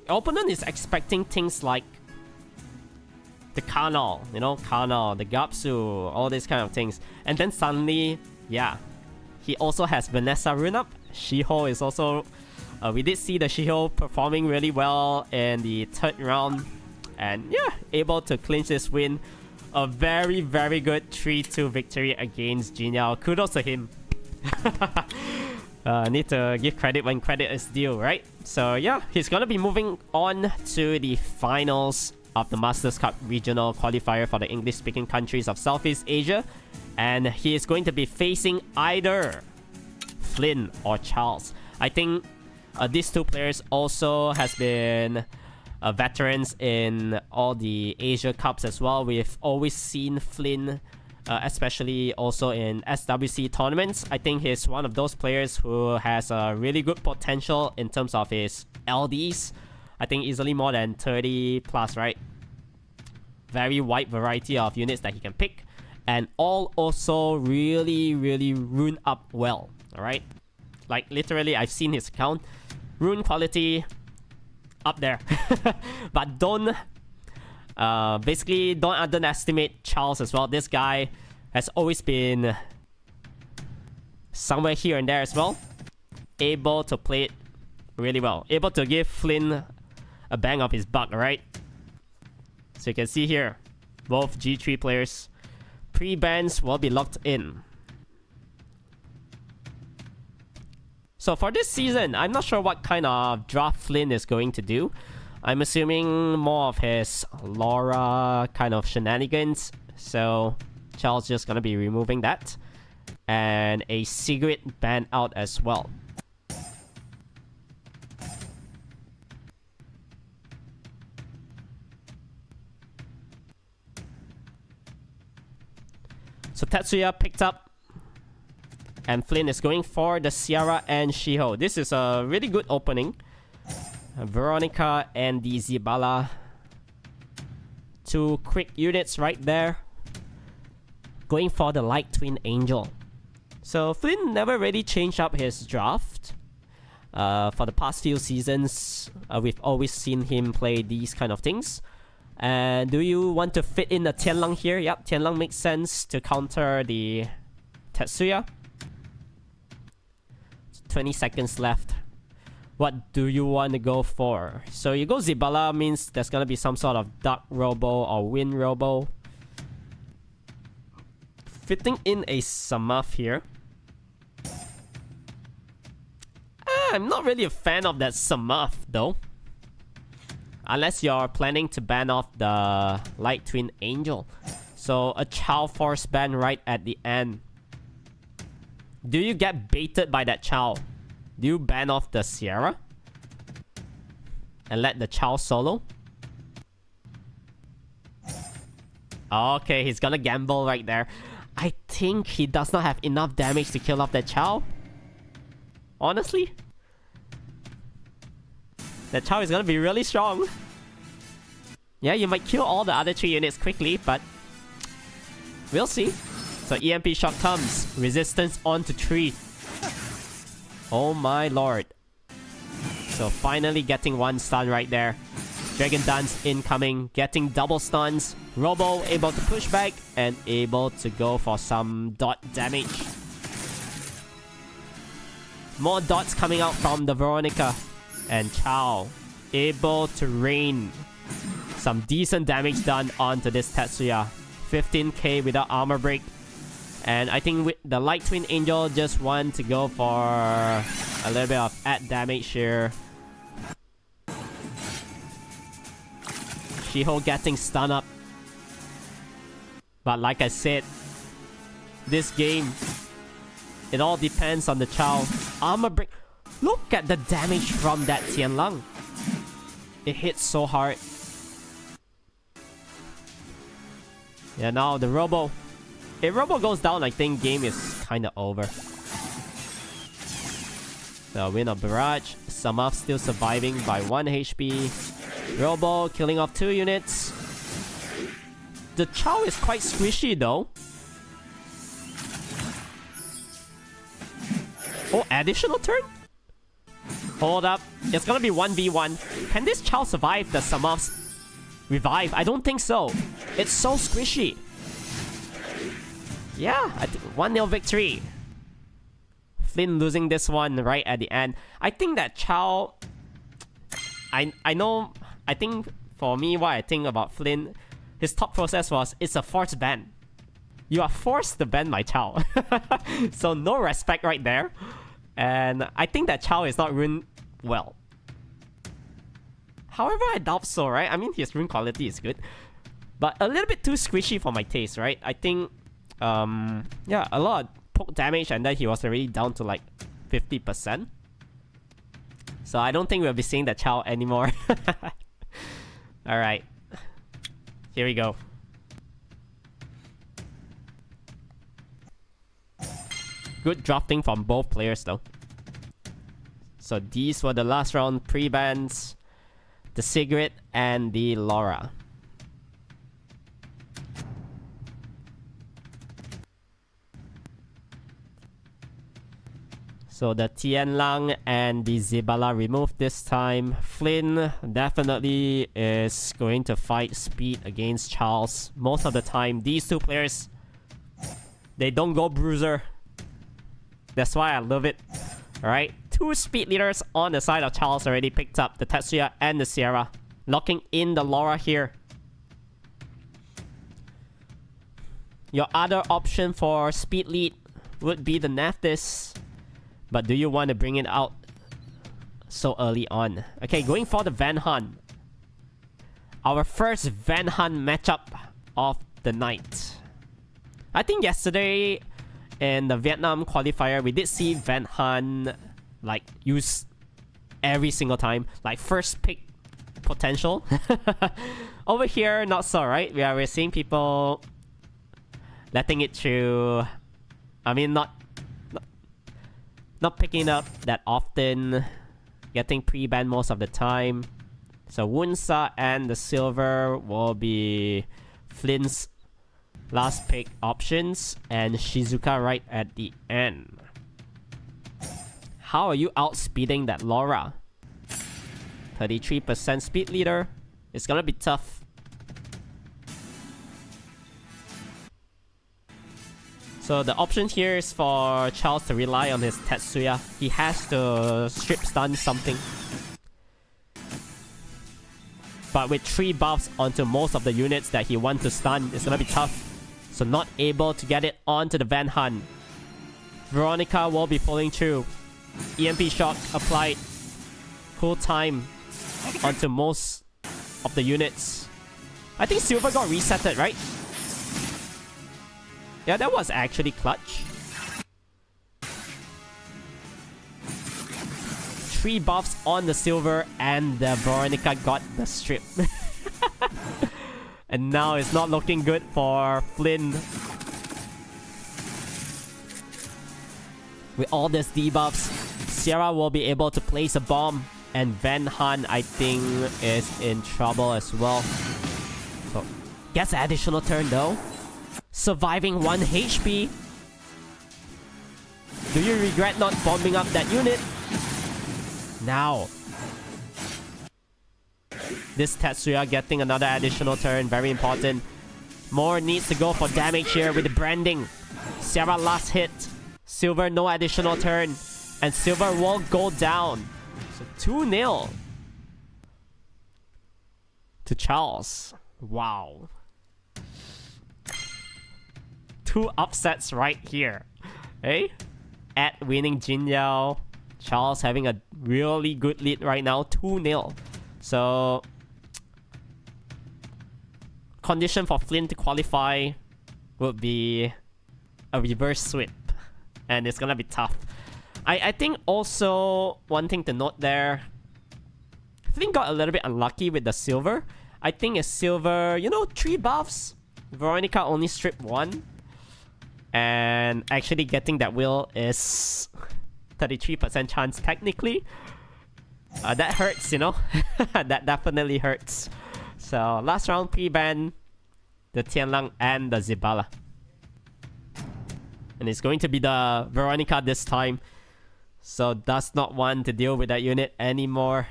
the opponent is expecting things like the Kanal, you know, Kanal, the Gapsu, all these kind of things. And then suddenly, yeah, he also has Vanessa rune up. Shiho is also... we did see the Shiho performing really well in the third round. And yeah, able to clinch this win. A very, very good 3-2 victory against Jinyao. Kudos to him. Need to give credit when credit is due, right? So yeah, he's gonna be moving on to the finals of the Masters Cup regional qualifier for the English-speaking countries of Southeast Asia. And he is going to be facing either Flynn or Charles. I think these two players also has been veterans in all the Asia Cups as well. We've always seen Flynn, especially also in SWC tournaments. I think he's one of those players who has a really good potential in terms of his LDs. I think easily more than 30 plus, right? Very wide variety of units that he can pick. And all also really, really rune up well, alright? Like literally, I've seen his account. Rune quality up there. But don't basically don't underestimate Charles as well. This guy has always been somewhere here and there as well. Able to play it really well. Able to give Flynn a bang of his buck, right? So you can see here, both G3 players, pre-bans will be locked in. So for this season, I'm not sure what kind of draft Flynn is going to do. I'm assuming more of his Laura kind of shenanigans. So Charles just gonna be removing that. And a Sigrid ban out as well. So Tetsuya picked up. And Flynn is going for the Ciara and Shiho. This is a really good opening. Veronica and the Zibala. Two quick units right there. Going for the Light Twin Angel. So Flynn never really changed up his draft. For the past few seasons, we've always seen him play these kind of things. And do you want to fit in a Tianlang here? Yep, Tianlang makes sense to counter the Tetsuya. 20 seconds left. What do you want to go for? So you go Zibala means there's gonna be some sort of Dark Robo or Wind Robo. Fitting in a Samaf here. I'm not really a fan of that Samaf though. Unless you're planning to ban off the Light Twin Angel. So a Chow Force ban right at the end. Do you get baited by that Chow? Do you ban off the Sierra? And let the Chow solo? Okay, he's gonna gamble right there. I think he does not have enough damage to kill off that Chow. Honestly. That Chow is gonna be really strong. Yeah, you might kill all the other 3 units quickly, but we'll see. So EMP shock comes. Resistance on to 3. Oh my lord. So finally getting one stun right there. Dragon Dance incoming, getting double stuns. Robo able to push back and able to go for some dot damage. More dots coming out from the Veronica. And Chow able to rain some decent damage done onto this Tetsuya. 15k without armor break. And I think with the Light Twin Angel just want to go for a little bit of add damage here. Shiho getting stun up. But like I said, this game, it all depends on the Chow. Armor break. Look at the damage from that Tianlang. It hits so hard. Yeah, now the Robo. If Robo goes down, I think game is kind of over. The win of Barrage. Samaf still surviving by 1 HP. Robo killing off 2 units. The Chow is quite squishy though. Oh, additional turn? Hold up. It's gonna be 1v1. Can this Chow survive the Samaf's revive? I don't think so. It's so squishy. Yeah, I think 1-0 victory. Flynn losing this one right at the end. I think that Chow... I know... I think for me, what I think about Flynn, his thought process was, it's a forced ban. You are forced to ban my Chow. So no respect right there. And I think that Chow is not rune well. However, I doubt so, right? I mean, his rune quality is good. But a little bit too squishy for my taste, right? I think... yeah, a lot of poke damage and then he was already down to like 50%. So I don't think we'll be seeing the Chow anymore. Alright. Here we go. Good drafting from both players though. So these were the last round pre-bans. The Sigrid and the Laura. So the Tianlang and the Zibala removed this time. Flynn definitely is going to fight speed against Charles. Most of the time, these two players, they don't go bruiser. That's why I love it. Alright, 2 speed leaders on the side of Charles already picked up the Tetsuya and the Sierra. Locking in the Laura here. Your other option for speed lead would be the Nephthys. But do you want to bring it out so early on? Okay, going for the Van Han. Our first Van Han matchup of the night. I think yesterday in the Vietnam qualifier, we did see Van Han like use every single time. Like first pick potential. Over here, not so, right? We're seeing people letting it through. I mean, not picking up that often, getting pre-banned most of the time. So Wunsa and the Silver will be Flynn's last pick options, and Shizuka right at the end. How are you outspeeding that Laura? 33% speed leader. It's gonna be tough. So the option here is for Charles to rely on his Tetsuya. He has to strip stun something. But with 3 buffs onto most of the units that he wants to stun, it's gonna be tough. So not able to get it onto the Van Han. Veronica will be pulling through. EMP shock applied. Cool time onto most of the units. I think Silver got resetted, right? Yeah, that was actually clutch. 3 buffs on the Silver and the Veronica got the strip. And now it's not looking good for Flynn. With all these debuffs, Sierra will be able to place a bomb. And Van Han, I think, is in trouble as well. So, gets an additional turn though. Surviving 1 HP. Do you regret not bombing up that unit? Now. This Tetsuya getting another additional turn, very important. More needs to go for damage here with the branding. Sierra last hit. Silver no additional turn. And Silver will go down. So 2-0 to Charles. Wow. 2 upsets right here. Hey? At winning Jin Yao. Charles having a really good lead right now. 2-0. So condition for Flynn to qualify would be a reverse sweep. And it's gonna be tough. I think also one thing to note there, Flynn got a little bit unlucky with the silver. I think it's silver, you know, 3 buffs. Veronica only stripped 1. And actually getting that wheel is 33% chance technically. That hurts, you know. That definitely hurts. So last round pre-ban the Tianlang and the Zibala. And it's going to be the Veronica this time. So does not want to deal with that unit anymore.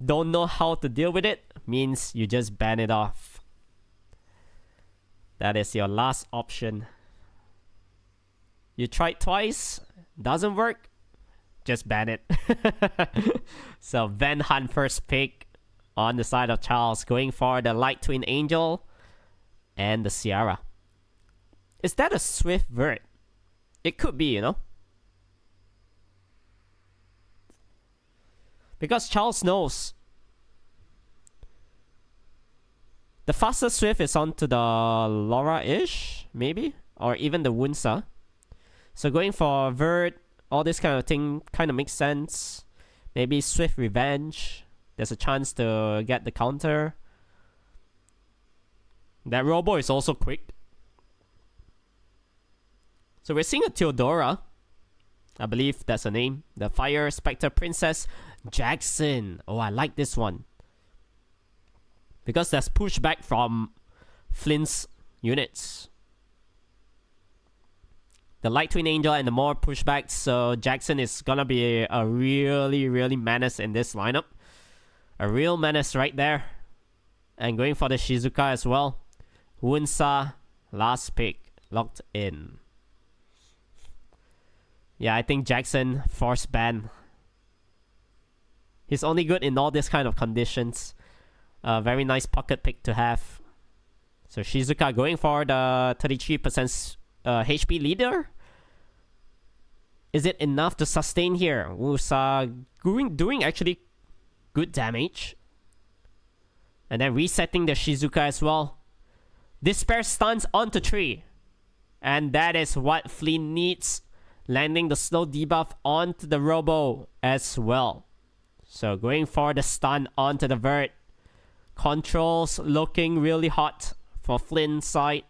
Don't know how to deal with it. Means you just ban it off. That is your last option. You tried twice. Doesn't work. Just ban it. So Van Han first pick on the side of Charles. Going for the Light Twin Angel. And the Sierra. Is that a Swift Vert? It could be, you know. Because Charles knows the fastest Swift is onto the Laura-ish, maybe? Or even the Wunsa. So going for Vert, all this kind of thing kind of makes sense. Maybe Swift Revenge. There's a chance to get the counter. That Robo is also quick. So we're seeing a Theodora. I believe that's her name. The Fire Spectre Princess Jackson. Oh, I like this one. Because there's pushback from Flynn's units. The Light Twin Angel and the more pushback. So Jackson is gonna be a really menace in this lineup. A real menace right there. And going for the Shizuka as well. Wunsa, last pick. Locked in. Yeah, I think Jackson force ban. He's only good in all this kind of conditions. Very nice pocket pick to have. So Shizuka going for the 33% HP leader. Is it enough to sustain here? Wusa doing actually good damage. And then resetting the Shizuka as well. Despair stuns onto 3. And that is what Flynn needs. Landing the slow debuff onto the Robo as well. So going for the stun onto the Vert. Controls looking really hot for Flynn's side.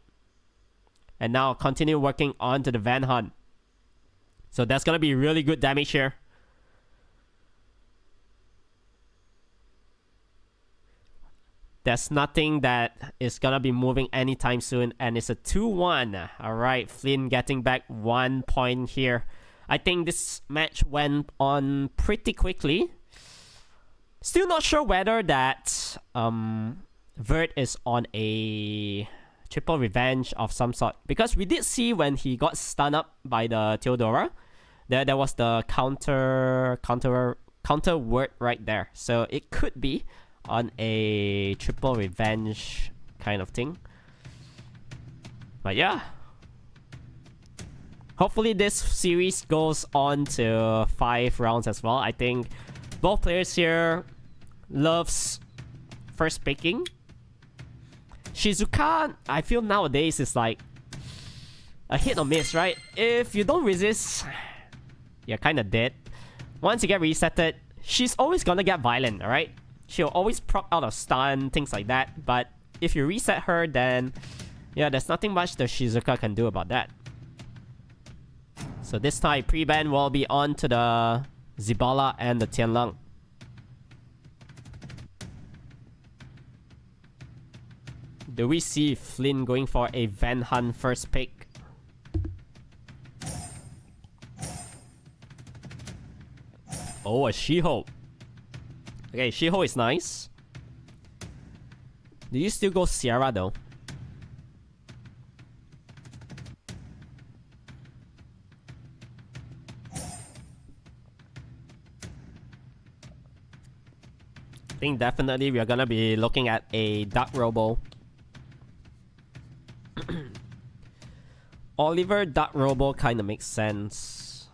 And now continue working onto the Van Han. So that's going to be really good damage here. There's nothing that is going to be moving anytime soon. And it's a 2-1. Alright, Flynn getting back 1 point here. I think this match went on pretty quickly. Still not sure whether that Vert is on a triple revenge of some sort. Because we did see when he got stunned up by the Theodora. There was the counter word right there. So it could be on a triple revenge kind of thing. But yeah. Hopefully this series goes on to 5 rounds as well. I think both players here loves first picking. Shizuka, I feel nowadays is like a hit or miss, right? If you don't resist, you're kind of dead. Once you get resetted, she's always gonna get violent, alright? She'll always proc out of stun, things like that. But if you reset her, then yeah, there's nothing much the Shizuka can do about that. So this time, pre-ban will be on to the Zibala and the Tianlang. Do we see Flynn going for a Van Han first pick? Oh, a Shiho. Okay, Shiho is nice. Do you still go Sierra though? I think definitely we are gonna be looking at a Duck Robo. Oliver Duck Robo kind of makes sense.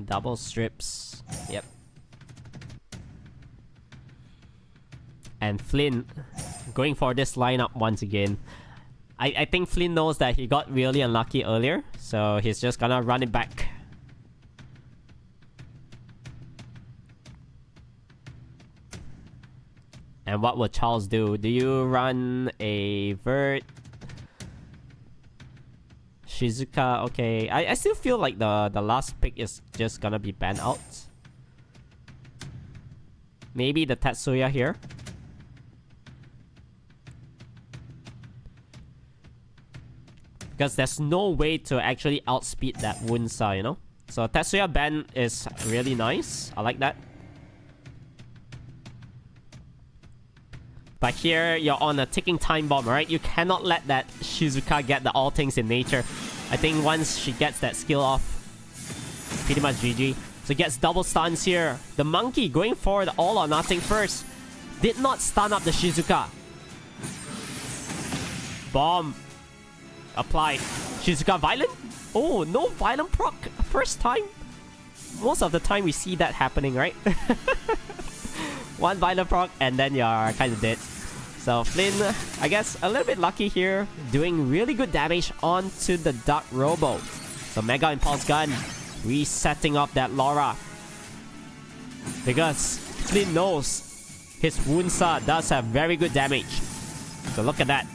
Double strips. Yep. And Flynn going for this lineup once again. I think Flynn knows that he got really unlucky earlier, so he's just gonna run it back. And what will Charles do? Do you run a Vert? Shizuka, okay. I still feel like the last pick is just gonna be banned out. Maybe the Tetsuya here. Because there's no way to actually outspeed that Wunsa, you know? So Tetsuya ban is really nice. I like that. But here, you're on a ticking time bomb, right? You cannot let that Shizuka get the all things in nature. I think once she gets that skill off, pretty much GG. So gets double stuns here. The monkey going for the all or nothing first. Did not stun up the Shizuka. Bomb. Applied. Shizuka violent? Oh, no violent proc. First time. Most of the time we see that happening, right? One violent proc and then you're kind of dead. So Flynn, I guess a little bit lucky here, doing really good damage onto the Duck Robo. So Mega Impulse Gun, resetting up that Laura. Because Flynn knows his Wunsa does have very good damage. So look at that.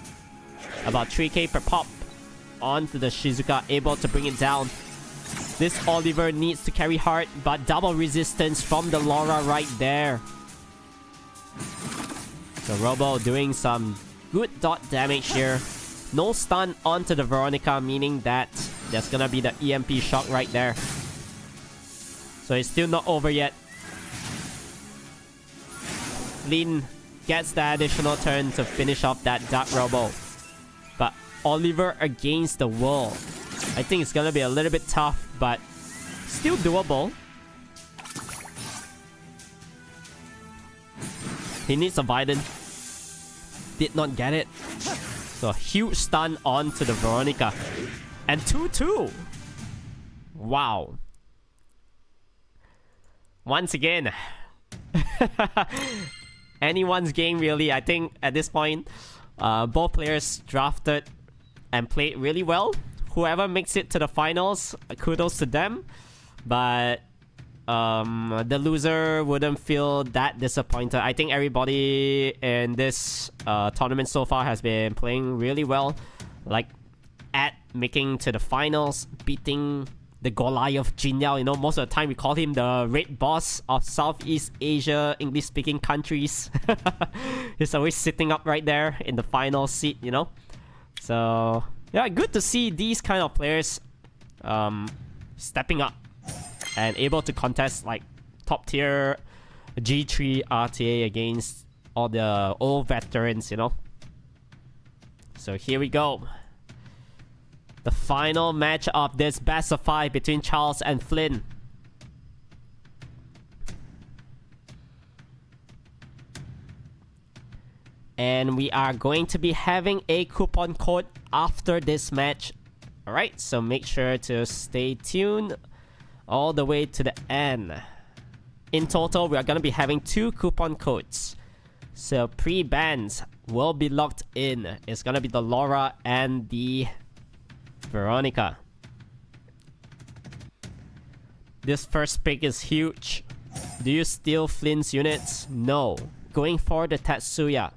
About 3k per pop onto the Shizuka, able to bring it down. This Oliver needs to carry hard, but double resistance from the Laura right there. So Robo doing some good dot damage here. No stun onto the Veronica, meaning that there's gonna be the EMP shock right there. So it's still not over yet. Lin gets the additional turn to finish off that Duck Robo. But Oliver against the wall. I think it's gonna be a little bit tough, but still doable. He needs a Biden. Did not get it. So a huge stun onto the Veronica. And 2-2. Wow. Once again. Anyone's game really. I think at this point, both players drafted and played really well. Whoever makes it to the finals, kudos to them. But the loser wouldn't feel that disappointed. I think everybody in this tournament so far has been playing really well. Like at making to the finals, beating the Goliath Jinyao. You know, most of the time we call him the Red Boss of Southeast Asia, English-speaking countries. He's always sitting up right there in the final seat, you know. So yeah, good to see these kind of players stepping up and able to contest like top tier G3 RTA against all the old veterans, you know. So here we go. The final match of this best of 5 between Charles and Flynn. And we are going to be having a coupon code after this match. Alright, so make sure to stay tuned all the way to the end. In total, we are going to be having 2 coupon codes. So pre-bans will be locked in. It's going to be the Laura and the Veronica. This first pick is huge. Do you steal Flynn's units? No. Going for the Tetsuya.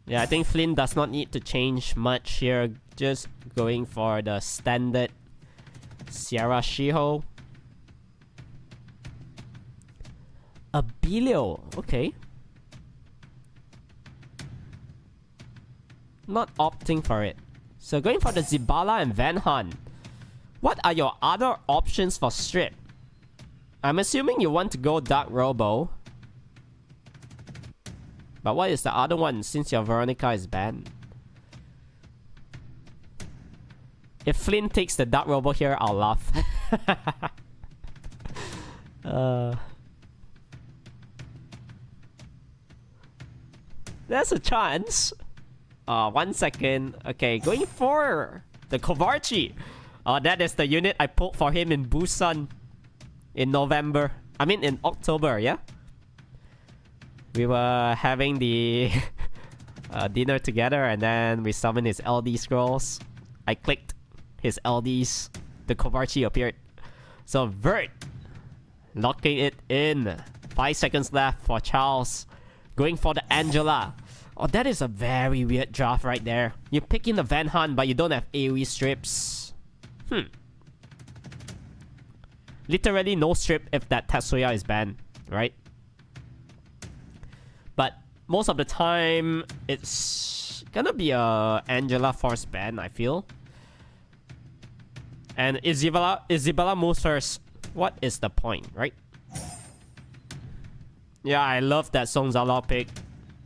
Yeah, I think Flynn does not need to change much here. Just going for the standard Sierra Shiho. Abilio, okay. Not opting for it. So going for the Zibala and Van Han. What are your other options for strip? I'm assuming you want to go Dark Robo. But what is the other one since your Veronica is banned? If Flynn takes the Dark Robo here, I'll laugh. There's a chance. 1 second. Okay, going for the Kovarchi. That is the unit I pulled for him in Busan in November. I mean in October, yeah? We were having the dinner together and then we summoned his LD scrolls. I clicked his LDs. The Kovarchi appeared. So Vert, locking it in. 5 seconds left for Charles. Going for the Angela. Oh, that is a very weird draft right there. You pick in the Van Han, but you don't have AoE strips. Literally no strip if that Tetsuya is banned, right? But most of the time, it's gonna be a Angela Force ban, I feel. And Isabella moves first. What is the point, right? Yeah, I love that Song Zala pick.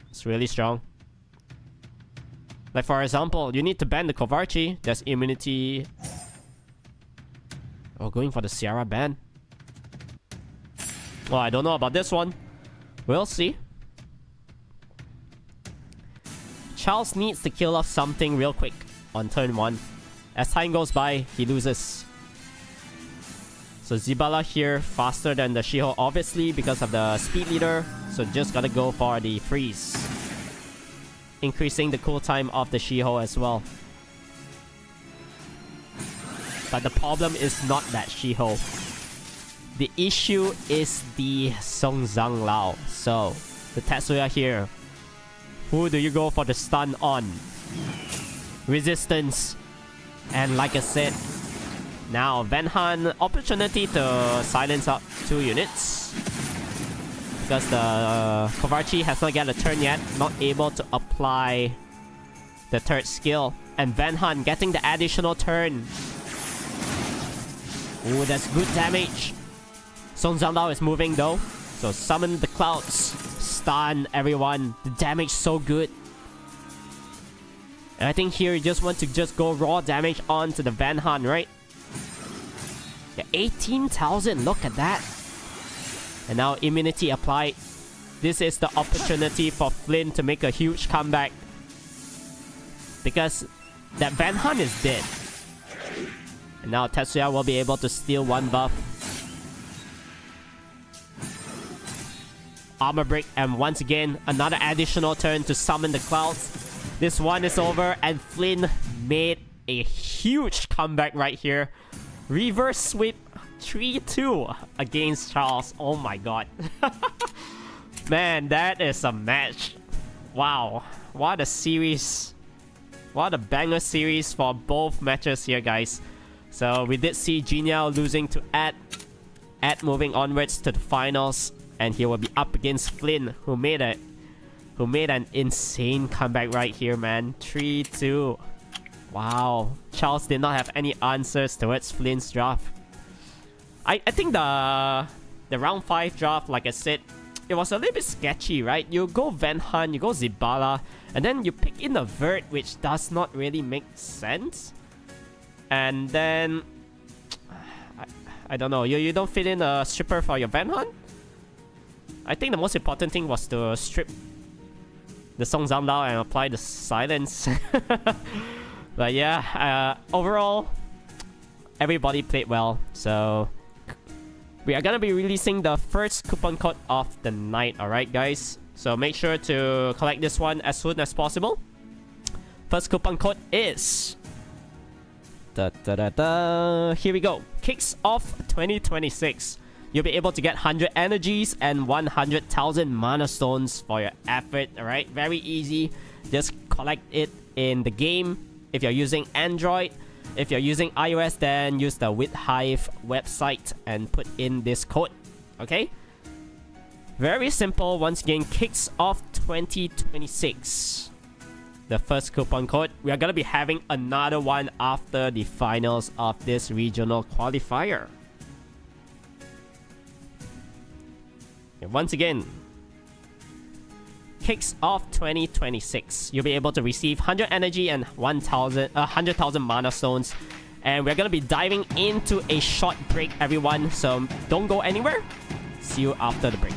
It's really strong. Like for example, you need to ban the Kovarchi. There's immunity. Oh, going for the Sierra ban. Well, I don't know about this one. We'll see. Charles needs to kill off something real quick on turn 1. As time goes by, he loses. So Zibala here faster than the Shiho, obviously because of the speed leader. So just gotta go for the freeze, increasing the cool time of the Shiho as well. But the problem is not that Shiho. The issue is the Song Zhang Lao. So the Tetsuya here. Who do you go for the stun on? Resistance. And like I said, now Van Han, opportunity to silence up 2 units. Because the Kovarchi has not got a turn yet, not able to apply the third skill. And Van Han getting the additional turn. Ooh, that's good damage. Song Zhang is moving though. So summon the clouds. Stun everyone. The damage so good. And I think here you just want to just go raw damage onto the Van Han, right? Yeah, 18,000, look at that. And now immunity applied. This is the opportunity for Flynn to make a huge comeback. Because that Van Han is dead. And now Tetsuya will be able to steal 1 buff. Armor break, and once again, another additional turn to summon the clouds. This one is over, and Flynn made a huge comeback right here. Reverse sweep 3-2 against Charles. Oh my god. Man, that is a match. Wow. What a series. What a banger series for both matches here, guys. So we did see Genial losing to Ed moving onwards to the finals. And he will be up against Flynn, who made an insane comeback right here, man. 3-2. Wow. Charles did not have any answers towards Flynn's draft. I think the round 5 draft, like I said, it was a little bit sketchy, right? You go Van Han, you go Zibala, and then you pick in a Vert, which does not really make sense. And then I don't know, you don't fit in a stripper for your Van Han? I think the most important thing was to strip the Song Zhang Lao and apply the silence. But yeah, overall, everybody played well. So we are gonna be releasing the first coupon code of the night, alright guys? So make sure to collect this one as soon as possible. First coupon code is... Here we go. Kicks off 2026. You'll be able to get 100 energies and 100,000 mana stones for your effort, alright? Very easy. Just collect it in the game. If you're using Android, if you're using iOS, then use the WithHive website and put in this code, okay? Very simple. Once again, kicks off 2026. The first coupon code. We are gonna be having another one after the finals of this regional qualifier. Once again, kicks off 2026. You'll be able to receive 100 energy and 100,000 mana stones. And we're going to be diving into a short break, everyone. So don't go anywhere. See you after the break.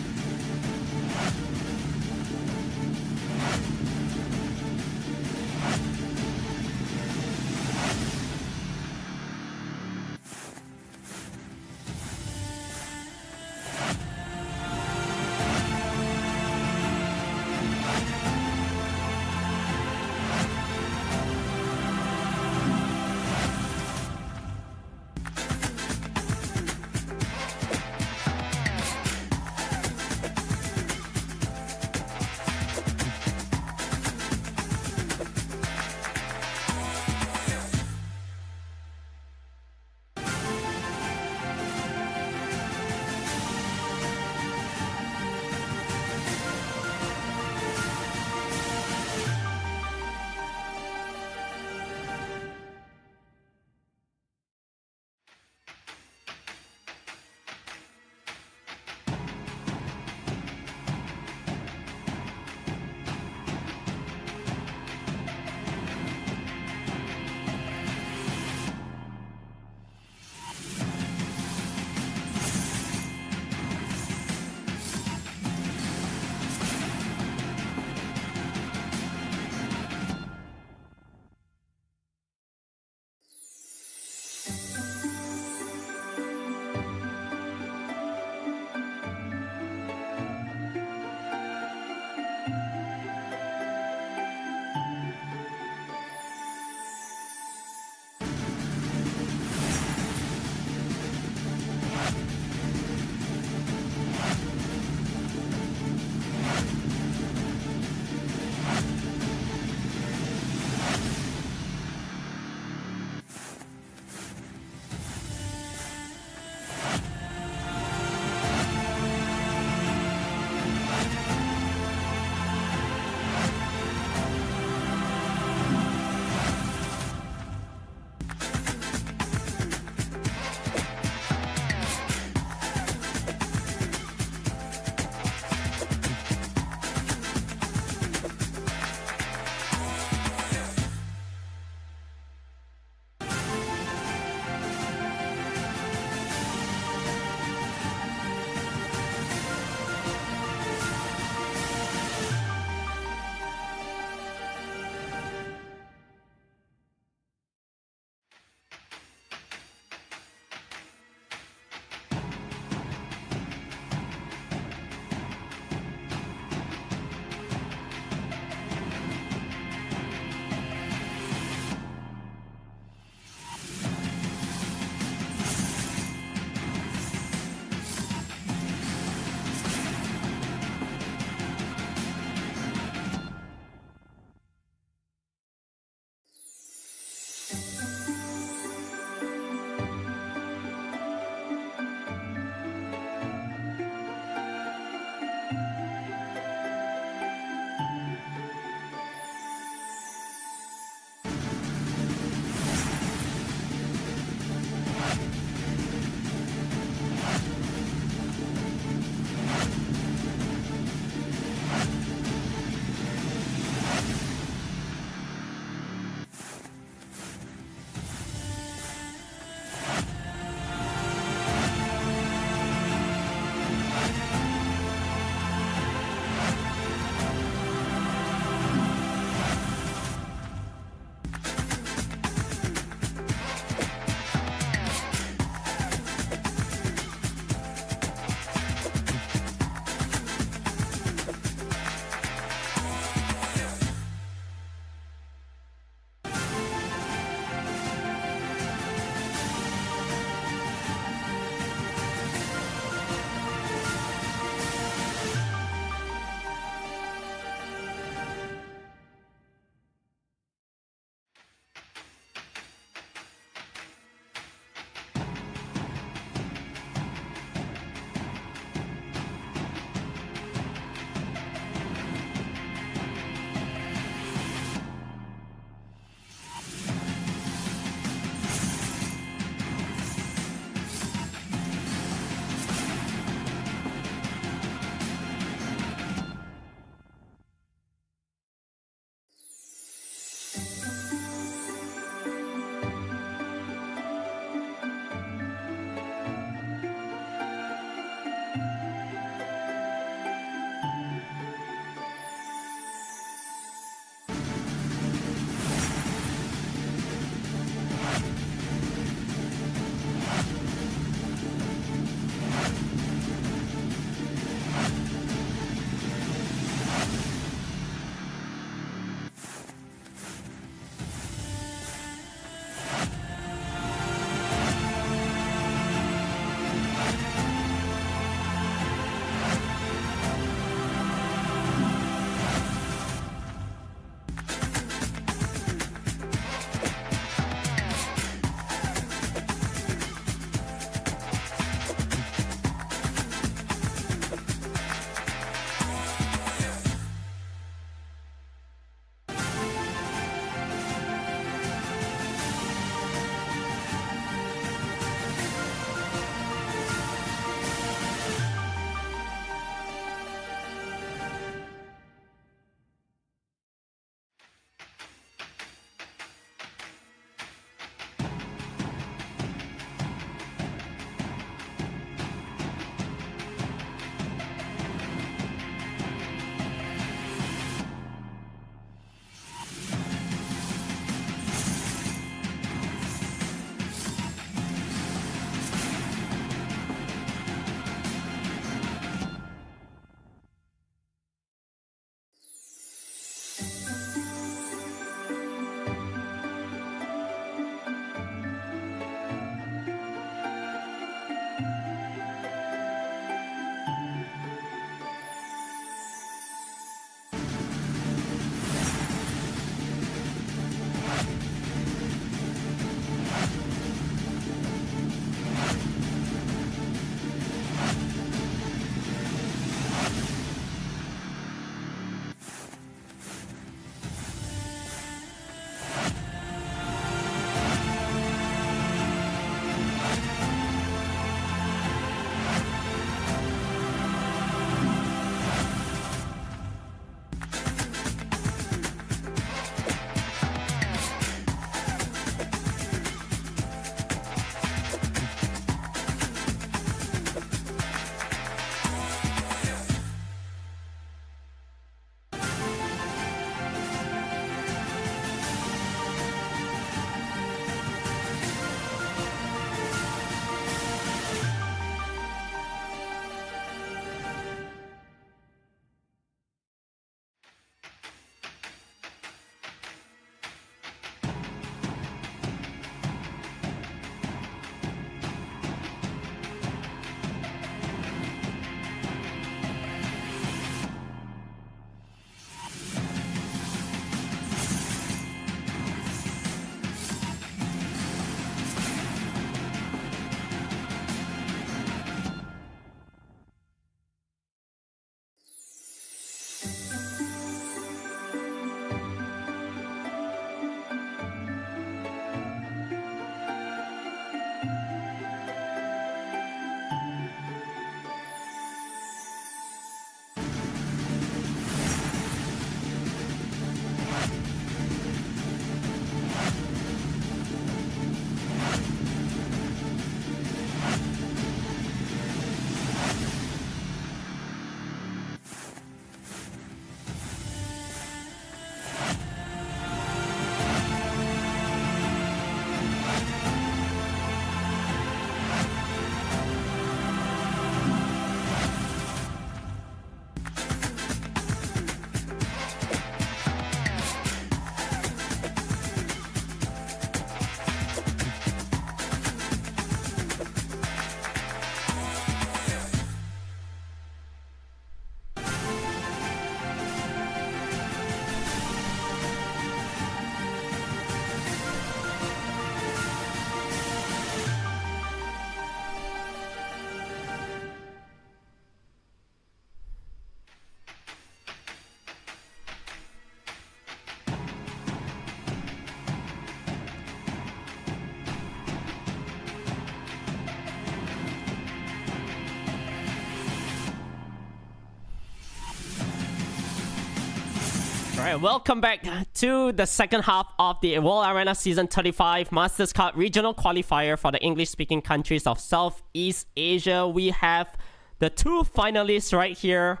Alright, welcome back to the second half of the World Arena Season 35 Masters Cup Regional Qualifier for the English-speaking countries of Southeast Asia. We have the two finalists right here,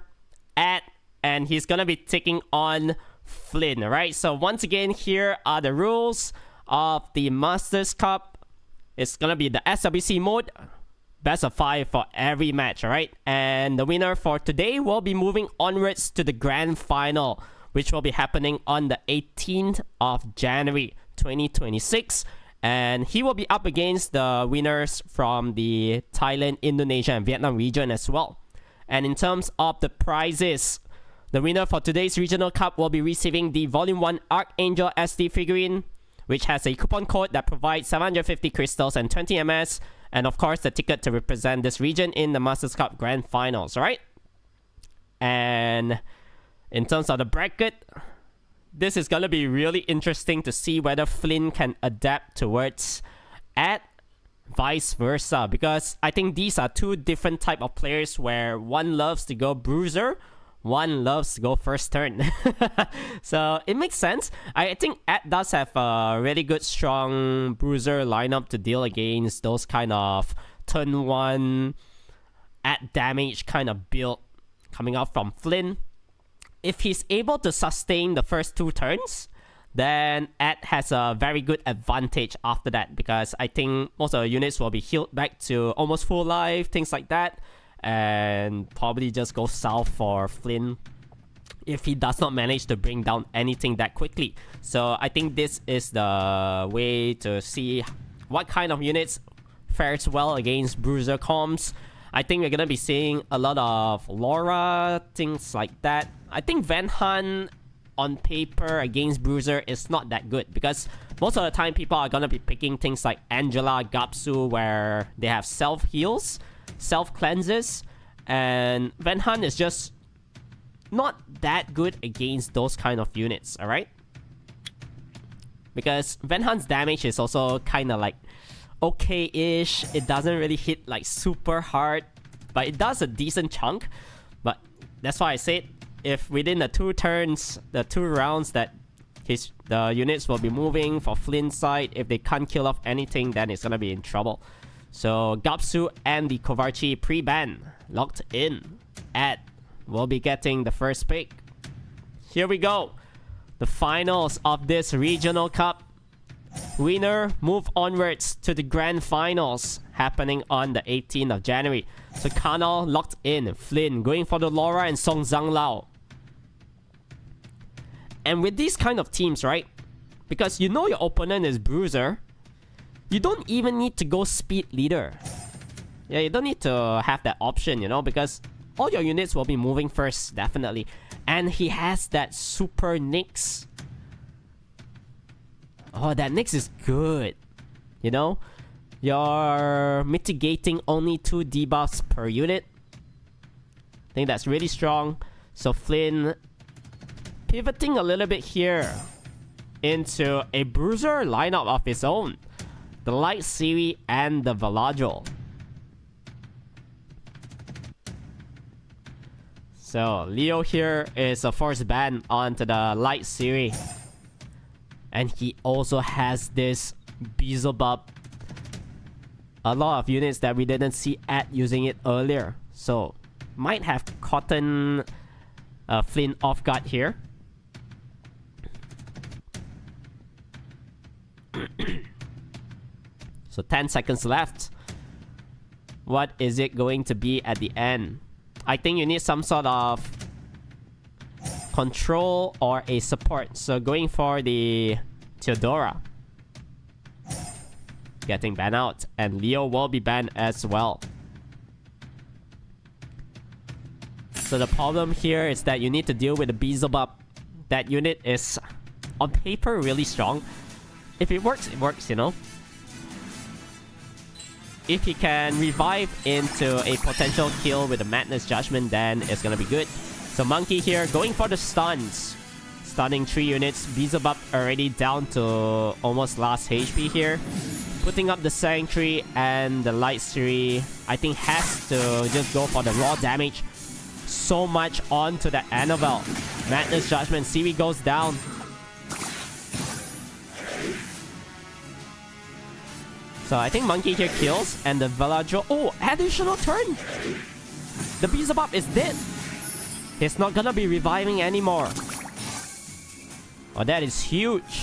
Ed, and he's gonna be taking on Flynn, right? So once again, here are the rules of the Masters Cup. It's gonna be the SWC mode, best of 5 for every match, alright? And the winner for today will be moving onwards to the grand final, which will be happening on the 18th of January 2026. And he will be up against the winners from the Thailand, Indonesia, and Vietnam region as well. And in terms of the prizes, the winner for today's Regional Cup will be receiving the Volume 1 Archangel SD figurine, which has a coupon code that provides 750 crystals and 20 MS, and of course the ticket to represent this region in the Masters Cup Grand Finals, right? And in terms of the bracket, this is going to be really interesting to see whether Flynn can adapt towards Ed, vice versa, because I think these are two different type of players where one loves to go bruiser, one loves to go first turn. So it makes sense. I think Ed does have a really good strong bruiser lineup to deal against those kind of turn 1 at damage kind of build coming out from Flynn. If he's able to sustain the first 2 turns, then Ed has a very good advantage after that, because I think most of the units will be healed back to almost full life, things like that, and probably just go south for Flynn if he does not manage to bring down anything that quickly. So I think this is the way to see what kind of units fares well against bruiser comms. I think we're gonna be seeing a lot of Laura, things like that. I think Van Han on paper against bruiser is not that good, because most of the time people are gonna be picking things like Angela, Gapsu, where they have self heals, self cleanses, and Van Han is just not that good against those kind of units, alright? Because Van Han's damage is also kind of like okay-ish. It doesn't really hit like super hard, but it does a decent chunk. But that's why I said, if within the 2 turns, the 2 rounds that the units will be moving for Flynn's side, if they can't kill off anything, then it's gonna be in trouble. So Gapsu and the Kovarchi pre-ban locked in. Ed will be getting the first pick. Here we go. The finals of this Regional Cup. Winner move onwards to the grand finals happening on the 18th of January. So Kanal locked in. Flynn going for the Laura and Song Zhang Lao. And with these kind of teams, right? Because you know your opponent is bruiser, you don't even need to go speed leader. Yeah, you don't need to have that option, you know, because all your units will be moving first, definitely. And he has that super Nyx. Oh, that Nyx is good. You know? You're mitigating only 2 debuffs per unit. I think that's really strong. So Flynn pivoting a little bit here into a bruiser lineup of his own. The Light Siri and the Velagio. So Leo here is a force ban onto the Light Siri. And he also has this Beelzebub. A lot of units that we didn't see at using it earlier. So might have gotten Flynn off guard here. So 10 seconds left. What is it going to be at the end? I think you need some sort of control or a support. So going for the Theodora. Getting banned out. And Leo will be banned as well. So the problem here is that you need to deal with the Beelzebub. That unit is, on paper, really strong. If it works, you know. If he can revive into a potential kill with a Madness Judgment, then it's gonna be good. So Monkey here going for the stuns. Stunning 3 units. Beelzebub already down to almost last HP here. Putting up the Sanctuary and the Light Siri, I think has to just go for the raw damage. So much onto the Annabelle. Madness Judgment. Siri goes down. So I think Monkey here kills, and the Villager... Oh, additional turn! The Beelzebub is dead. He's not gonna be reviving anymore. Oh, that is huge.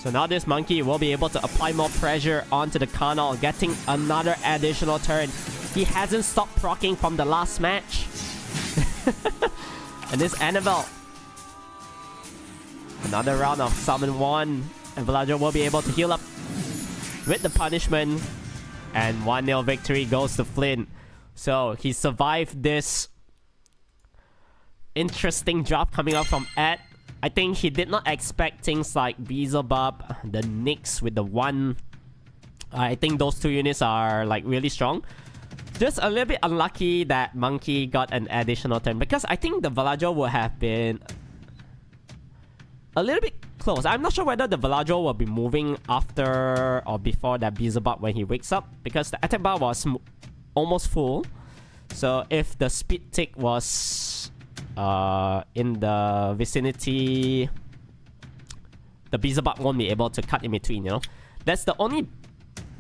So now this Monkey will be able to apply more pressure onto the Carnal, getting another additional turn. He hasn't stopped proccing from the last match. And this Annabelle. Another round of Summon 1. And Villager will be able to heal up with the punishment. And 1-0 victory goes to Flynn. So he survived this interesting drop coming up from Ed. I think he did not expect things like Beelzebub, the Nyx with the 1. I think those 2 units are like really strong. Just a little bit unlucky that Monkey got an additional turn, because I think the Villager would have been a little bit close. I'm not sure whether the Villager will be moving after or before that Beelzebub when he wakes up, because the attack bar was almost full. So if the speed tick was in the vicinity, the Beelzebub won't be able to cut in between, you know. That's the only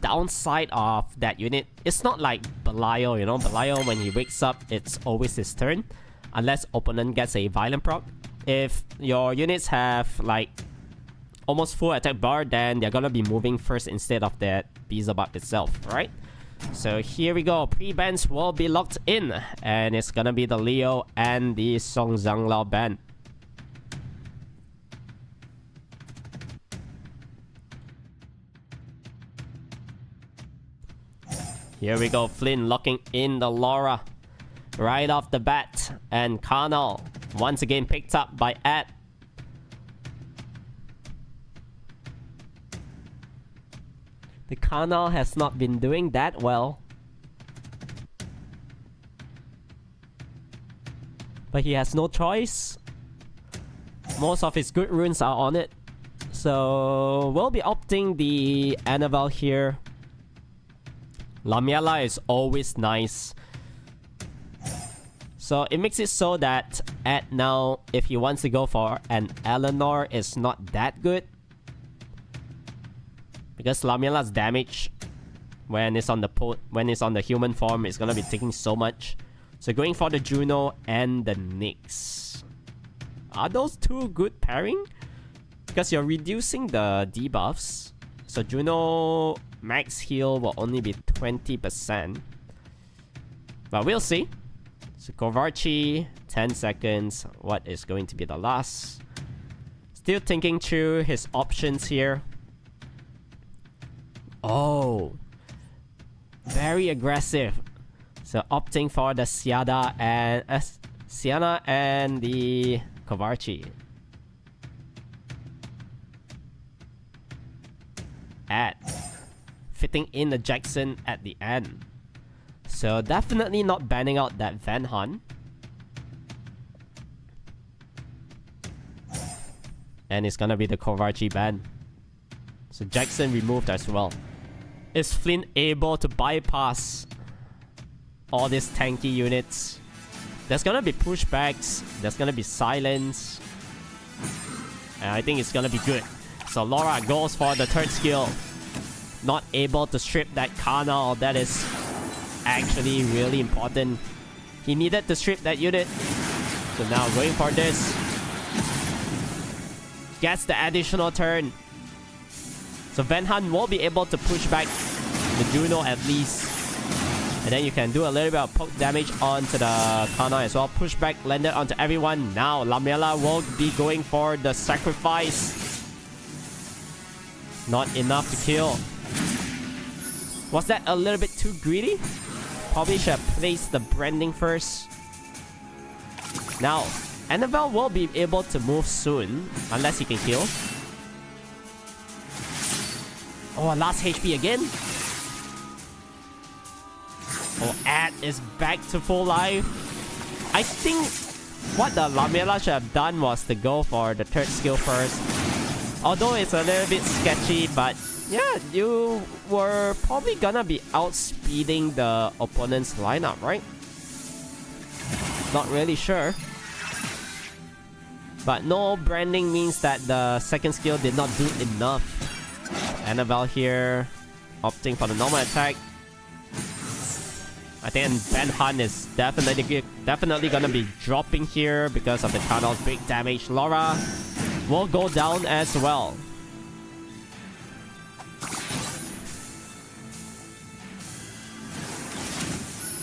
downside of that unit. It's not like Belial, you know. Belial, when he wakes up, it's always his turn, unless opponent gets a violent proc. If your units have like almost full attack bar, then they're gonna be moving first instead of that Beelzebub itself, right? So here we go. Pre-bans will be locked in, and it's gonna be the Leo and the Song Zhanglao ban. Here we go. Flynn locking in the Laura right off the bat, and Carnal once again picked up by Ed. The Carnal has not been doing that well, but he has no choice. Most of his good runes are on it, so we'll be opting the Annabelle here. Lamiela is always nice, so it makes it so that Ed now, if he wants to go for an Eleanor, is not that good, because Lamiela's damage when it's on the human form is gonna be taking so much. So going for the Juno and the Nyx. Are those 2 good pairing? Because you're reducing the debuffs. So Juno max heal will only be 20%. But we'll see. So Kovarchi, 10 seconds. What is going to be the last? Still thinking through his options here. Oh, very aggressive. So opting for the Siana and the Kovarchi. Fitting in the Jackson at the end. So definitely not banning out that Van Han. And it's gonna be the Kovarchi ban. So Jackson removed as well. Is Flynn able to bypass all these tanky units? There's gonna be pushbacks, there's gonna be silence, and I think it's gonna be good. So Laura goes for the 3rd skill. Not able to strip that Carnal. That is actually really important. He needed to strip that unit. So now going for this. Gets the additional turn. So Van Han will be able to push back the Juno at least. And then you can do a little bit of poke damage onto the Carnal as well. Push back landed onto everyone. Now Lamela will be going for the sacrifice. Not enough to kill. Was that a little bit too greedy? Probably should have placed the branding first. Now, Annabelle will be able to move soon, unless he can heal. Oh, last HP again. Oh, Ed is back to full life. I think what the Lamela should have done was to go for the 3rd skill first. Although it's a little bit sketchy, but yeah, you were probably gonna be outspeeding the opponent's lineup, right? Not really sure. But no branding means that the second skill did not do enough. Annabelle here, opting for the normal attack. I think Ben Han is definitely gonna be dropping here because of the Kanal's big damage. Laura will go down as well.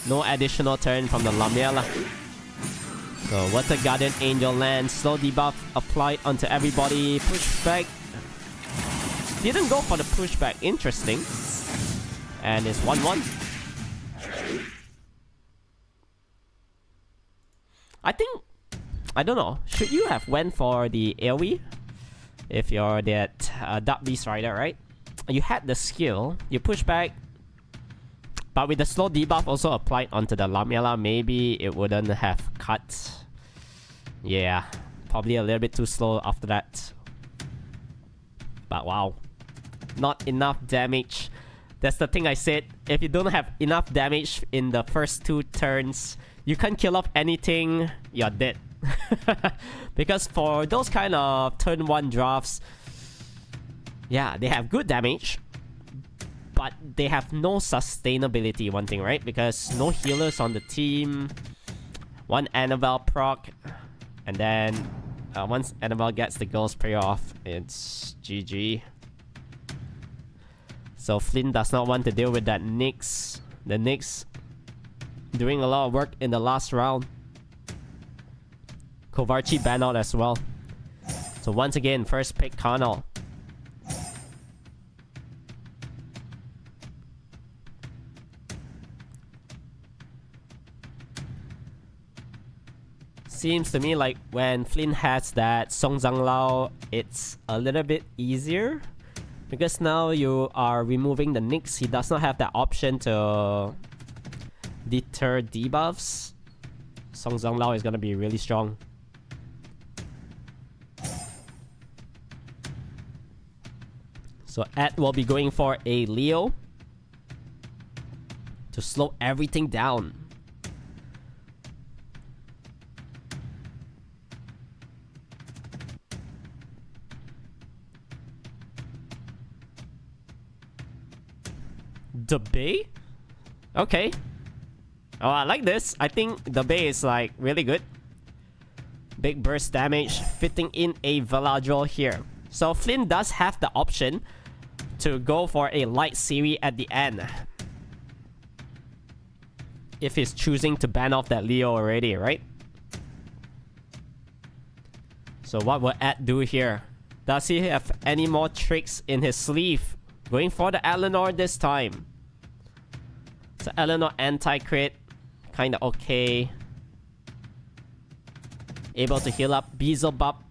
No additional turn from the Lamiela. So Water Guardian Angel lands. Slow debuff applied onto everybody. Pushback. Didn't go for the pushback. Interesting. And it's 1-1. I think... I don't know. Should you have went for the AoE? If you're that Dark Beast Rider, right? You had the skill. You push back. But with the slow debuff also applied onto the Lamiela, maybe it wouldn't have cut. Yeah. Probably a little bit too slow after that. But wow. Not enough damage. That's the thing I said. If you don't have enough damage in the first 2 turns, you can't kill off anything, you're dead. Because for those kind of turn 1 drafts, yeah, they have good damage, but they have no sustainability, one thing, right? Because no healers on the team, 1 Annabelle proc, and then once Annabelle gets the Ghost Prayer off, it's GG. So Flynn does not want to deal with that Nyx. The Nyx doing a lot of work in the last round. Kovarchi ban out as well. So once again, first pick Karnal. Seems to me like when Flynn has that Song Zhang Lao, it's a little bit easier. Because now you are removing the Nyx, he does not have that option to deter debuffs. Song Zhang Lao is gonna be really strong. So Ed will be going for a Leo to slow everything down. The Bay? Okay. Oh, I like this. I think the Bay is like really good. Big burst damage, fitting in a Valadrol here. So Flynn does have the option to go for a light Siri at the end. If he's choosing to ban off that Leo already, right? So what will Ed do here? Does he have any more tricks in his sleeve? Going for the Eleanor this time. So Eleanor anti-crit, kinda okay. Able to heal up Beelzebub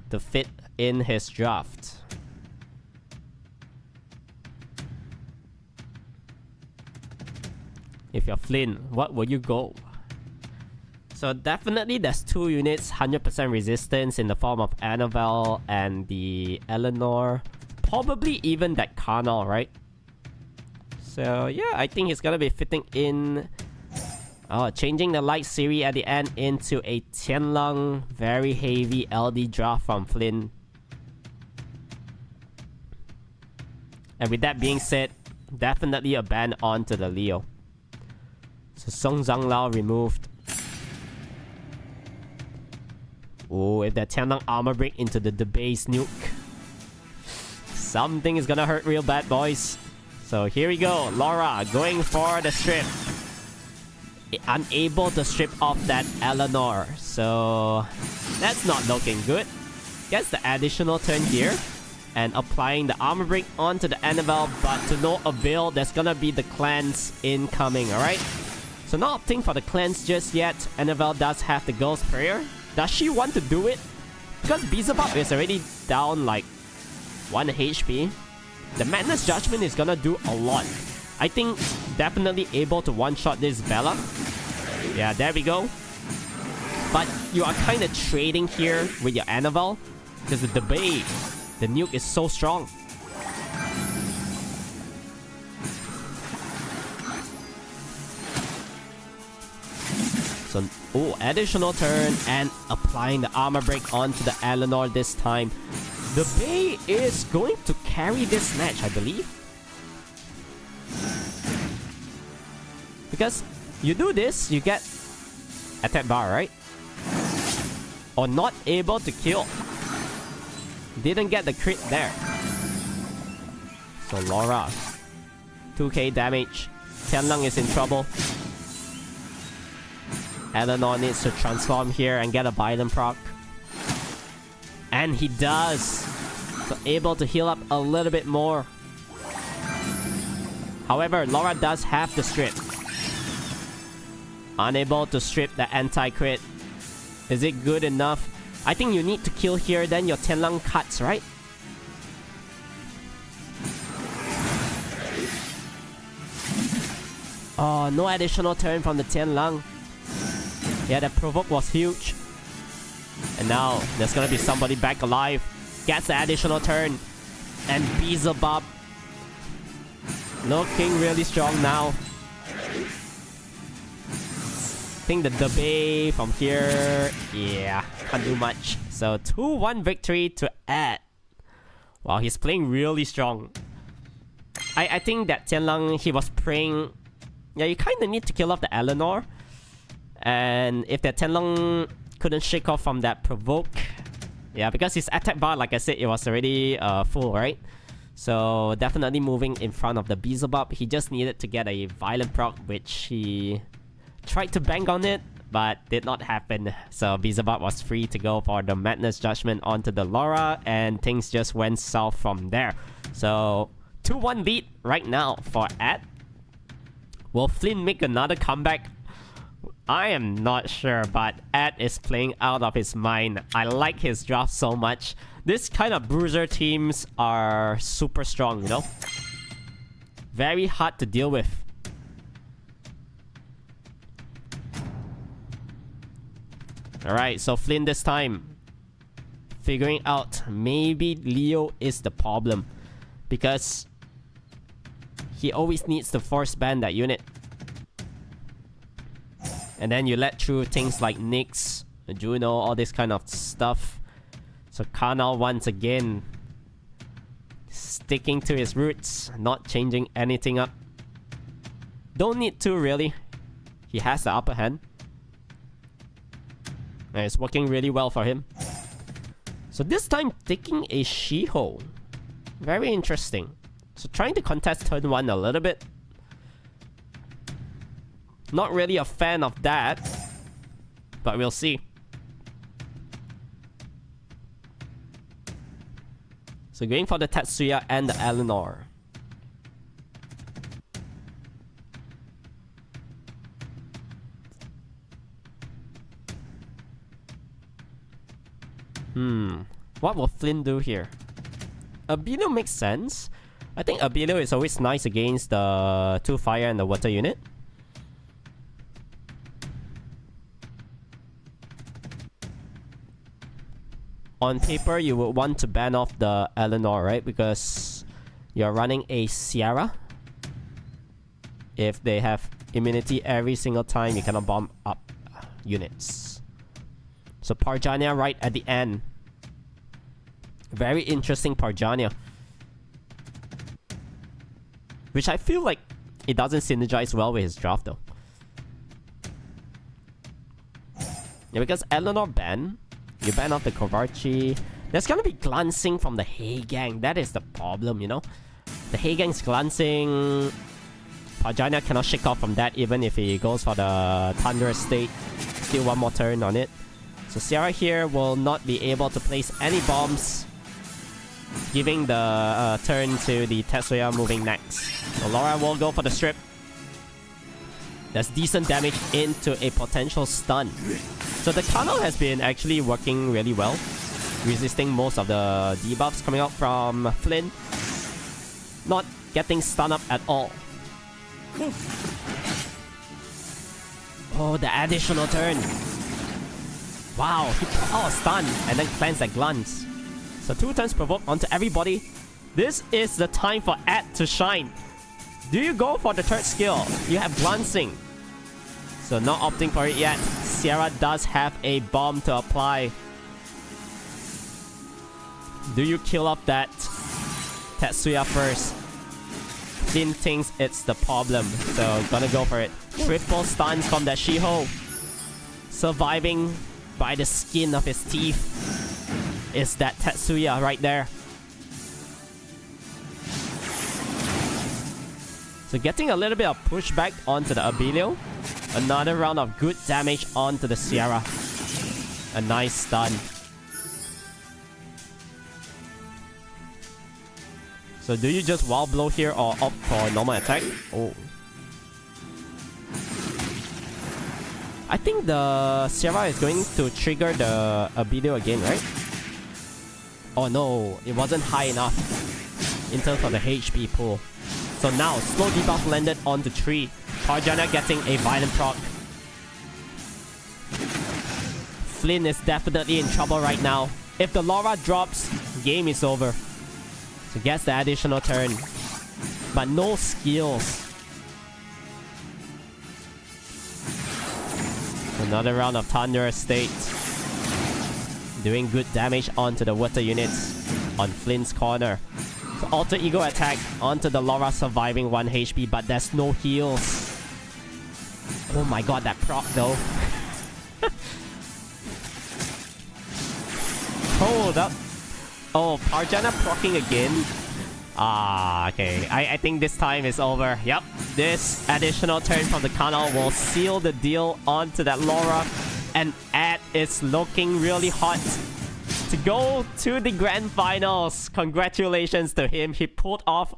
to fit in his draft. If you're Flynn, what will you go? So definitely there's 2 units, 100% resistance in the form of Annabelle and the Eleanor. Probably even that Karnal, right? So yeah, I think he's gonna be fitting in... Oh, changing the light Siri at the end into a Tianlang. Very heavy LD draft from Flynn. And with that being said, definitely a ban onto the Leo. So Song Zhang Lao removed. Oh, if that Tianlang armor break into the base nuke, something is gonna hurt real bad, boys. So here we go. Laura going for the strip. Unable to strip off that Eleanor. So that's not looking good. Gets the additional turn here. And applying the armor break onto the Annabelle. But to no avail. There's gonna be the cleanse incoming. Alright. So not opting for the cleanse just yet. Annabelle does have the Ghost Prayer. Does she want to do it? Because Beelzebub is already down like 1 HP. The Madness Judgment is gonna do a lot. I think definitely able to one-shot this Bella. Yeah, there we go. But you are kind of trading here with your Annabelle. Because the Bay, the nuke is so strong. So Oh, additional turn and applying the armor break onto the Eleanor this time. The Bay is going to carry this match, I believe. Because you do this, you get attack bar, right? Or not able to kill. Didn't get the crit there. So Laura, 2k damage. Tianlang is in trouble. Eleanor needs to transform here and get a violent proc. And he does. So able to heal up a little bit more. However, Laura does have the strip. Unable to strip the anti-crit. Is it good enough? I think you need to kill here, then your Tianlang cuts, right? Oh, no additional turn from the Tianlang. Yeah, that provoke was huge. And now, there's gonna be somebody back alive. Gets the additional turn. And Beelzebub. Looking really strong now. I think the debate from here, yeah, can't do much. So 2-1 victory to Ed. Wow, he's playing really strong. I think that Tianlang, he was praying. Yeah, you kind of need to kill off the Eleanor. And if that Tianlang couldn't shake off from that provoke, yeah, because his attack bar, like I said, it was already full, right? So definitely moving in front of the Beelzebub. He just needed to get a violent proc, which he tried to bank on it, but did not happen. So Beelzebub was free to go for the Madness Judgment onto the Laura, and things just went south from there. So 2-1 lead right now for Ed. Will Flynn make another comeback? I am not sure, but Ed is playing out of his mind. I like his draft so much. This kind of bruiser teams are super strong, you know? Very hard to deal with. Alright, so Flynn this time figuring out maybe Leo is the problem, because he always needs to force ban that unit. And then you let through things like Nyx, Juno, all this kind of stuff. So Karnal once again sticking to his roots, not changing anything up. Don't need to really. He has the upper hand. And it's working really well for him. So this time taking a She-Ho. Very interesting. So trying to contest turn 1 a little bit. Not really a fan of that, but we'll see. So going for the Tetsuya and the Eleanor. What will Flynn do here? Abelio makes sense. I think Abelio is always nice against the 2 fire and the water unit. On paper, you would want to ban off the Eleanor, right? Because you're running a Sierra. If they have immunity every single time, you cannot bomb up units. So Parjanya right at the end. Very interesting Parjanya. Which I feel like it doesn't synergize well with his draft though. Yeah, because Eleanor ban. You ban off the Kovarchi. There's gonna be glancing from the Hey Gang. That is the problem, you know? The Hey Gang's glancing. Parjanya cannot shake off from that even if he goes for the Thunderous State. Still one more turn on it. So Sierra here will not be able to place any bombs, giving the turn to the Tetsuya moving next. So Laura will go for the strip. That's decent damage into a potential stun. So the Karnal has been actually working really well, resisting most of the debuffs coming out from Flynn. Not getting stun up at all. Oh, the additional turn. Wow, he put out a stun and then cleanse that glance. So 2 turns provoke onto everybody. This is the time for Ed to shine. Do you go for the third skill? You have glancing. So not opting for it yet. Sierra does have a bomb to apply. Do you kill off that Tetsuya first? Flynn thinks it's the problem, so gonna go for it. Triple stuns from that Shiho. Surviving by the skin of his teeth is that Tetsuya right there. So getting a little bit of pushback onto the Abilio. Another round of good damage onto the Sierra. A nice stun. So do you just wild blow here or opt for normal attack? Oh. I think the Sierra is going to trigger the Abilio again, right? Oh no, it wasn't high enough in terms of the HP pool. So now, slow debuff landed onto 3. Parjana getting a violent proc. Flynn is definitely in trouble right now. If the Laura drops, game is over. So gets the additional turn. But no skills. Another round of Thunder Estate. Doing good damage onto the water units on Flynn's corner. So Alter Ego attack onto the Laura, surviving 1 HP, but there's no heals. Oh my god, that proc though. Hold up. Oh, Parjana procking again. Ah, okay. I think this time is over. Yep. This additional turn from the Kanal will seal the deal onto that Laura. And Ed is looking really hot to go to the grand finals. Congratulations to him. He pulled off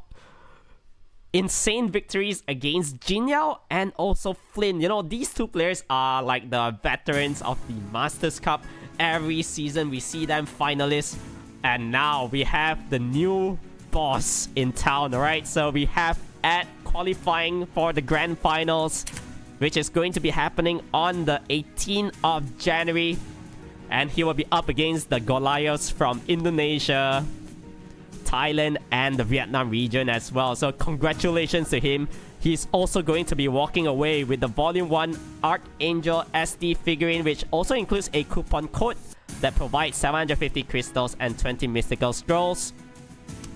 insane victories against Jinyao and also Flynn. You know, these two players are like the veterans of the Masters Cup. Every season we see them finalists. And now we have the new boss in town, alright? So we have Ed qualifying for the grand finals, which is going to be happening on the 18th of January. And he will be up against the Goliaths from Indonesia, Thailand, and the Vietnam region as well. So congratulations to him. He's also going to be walking away with the Volume 1 Archangel SD figurine, which also includes a coupon code that provides 750 crystals and 20 mystical scrolls.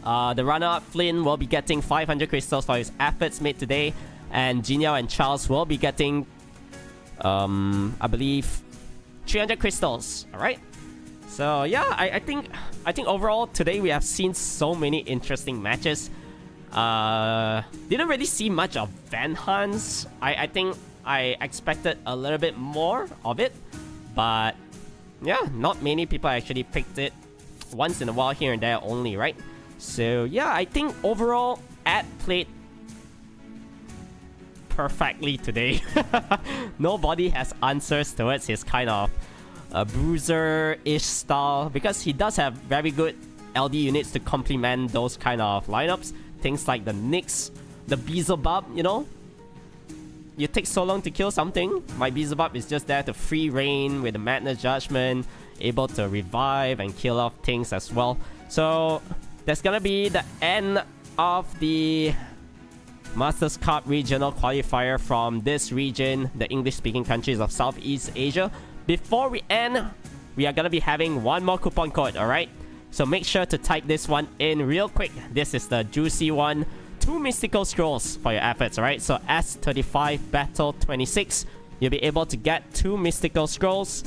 The runner-up Flynn will be getting 500 crystals for his efforts made today. And Jinyao and Charles will be getting, I believe, 300 crystals. Alright? So yeah, I think overall today we have seen so many interesting matches. Didn't really see much of Van Hans. I think I expected a little bit more of it. But yeah, not many people actually picked it. Once in a while here and there only, right? So yeah, I think overall Ed played perfectly today. Nobody has answers towards his kind of bruiser-ish style, because he does have very good LD units to complement those kind of lineups. Things like the Nyx, the Beelzebub, you know? You take so long to kill something, my Beelzebub is just there to free reign with the Madness Judgment, able to revive and kill off things as well. So that's gonna be the end of the Masters Cup regional qualifier from this region, the English-speaking countries of Southeast Asia. Before we end, we are gonna be having one more coupon code, alright? So make sure to type this one in real quick. This is the juicy one. 2 mystical scrolls for your efforts, alright? So S35 Battle 26, you'll be able to get 2 mystical scrolls.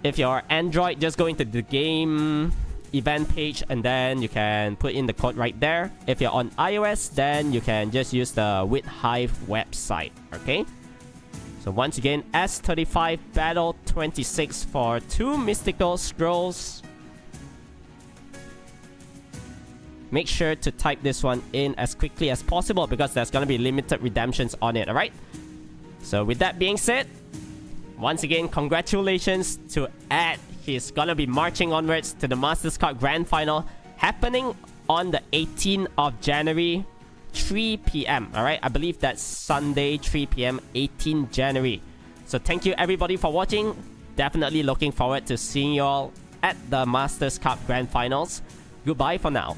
If you're Android, just go into the game event page and then you can put in the code right there. If you're on iOS, then you can just use the WithHive website, okay? So once again, S35 Battle 26 for 2 mystical scrolls. Make sure to type this one in as quickly as possible because there's gonna be limited redemptions on it, alright? So with that being said, once again, congratulations to Ed. He's gonna be marching onwards to the Masters Cup Grand Final happening on the 18th of January, 3 p.m. Alright, I believe that's Sunday, 3 p.m., 18 January. So thank you everybody for watching. Definitely looking forward to seeing you all at the Masters Cup Grand Finals. Goodbye for now.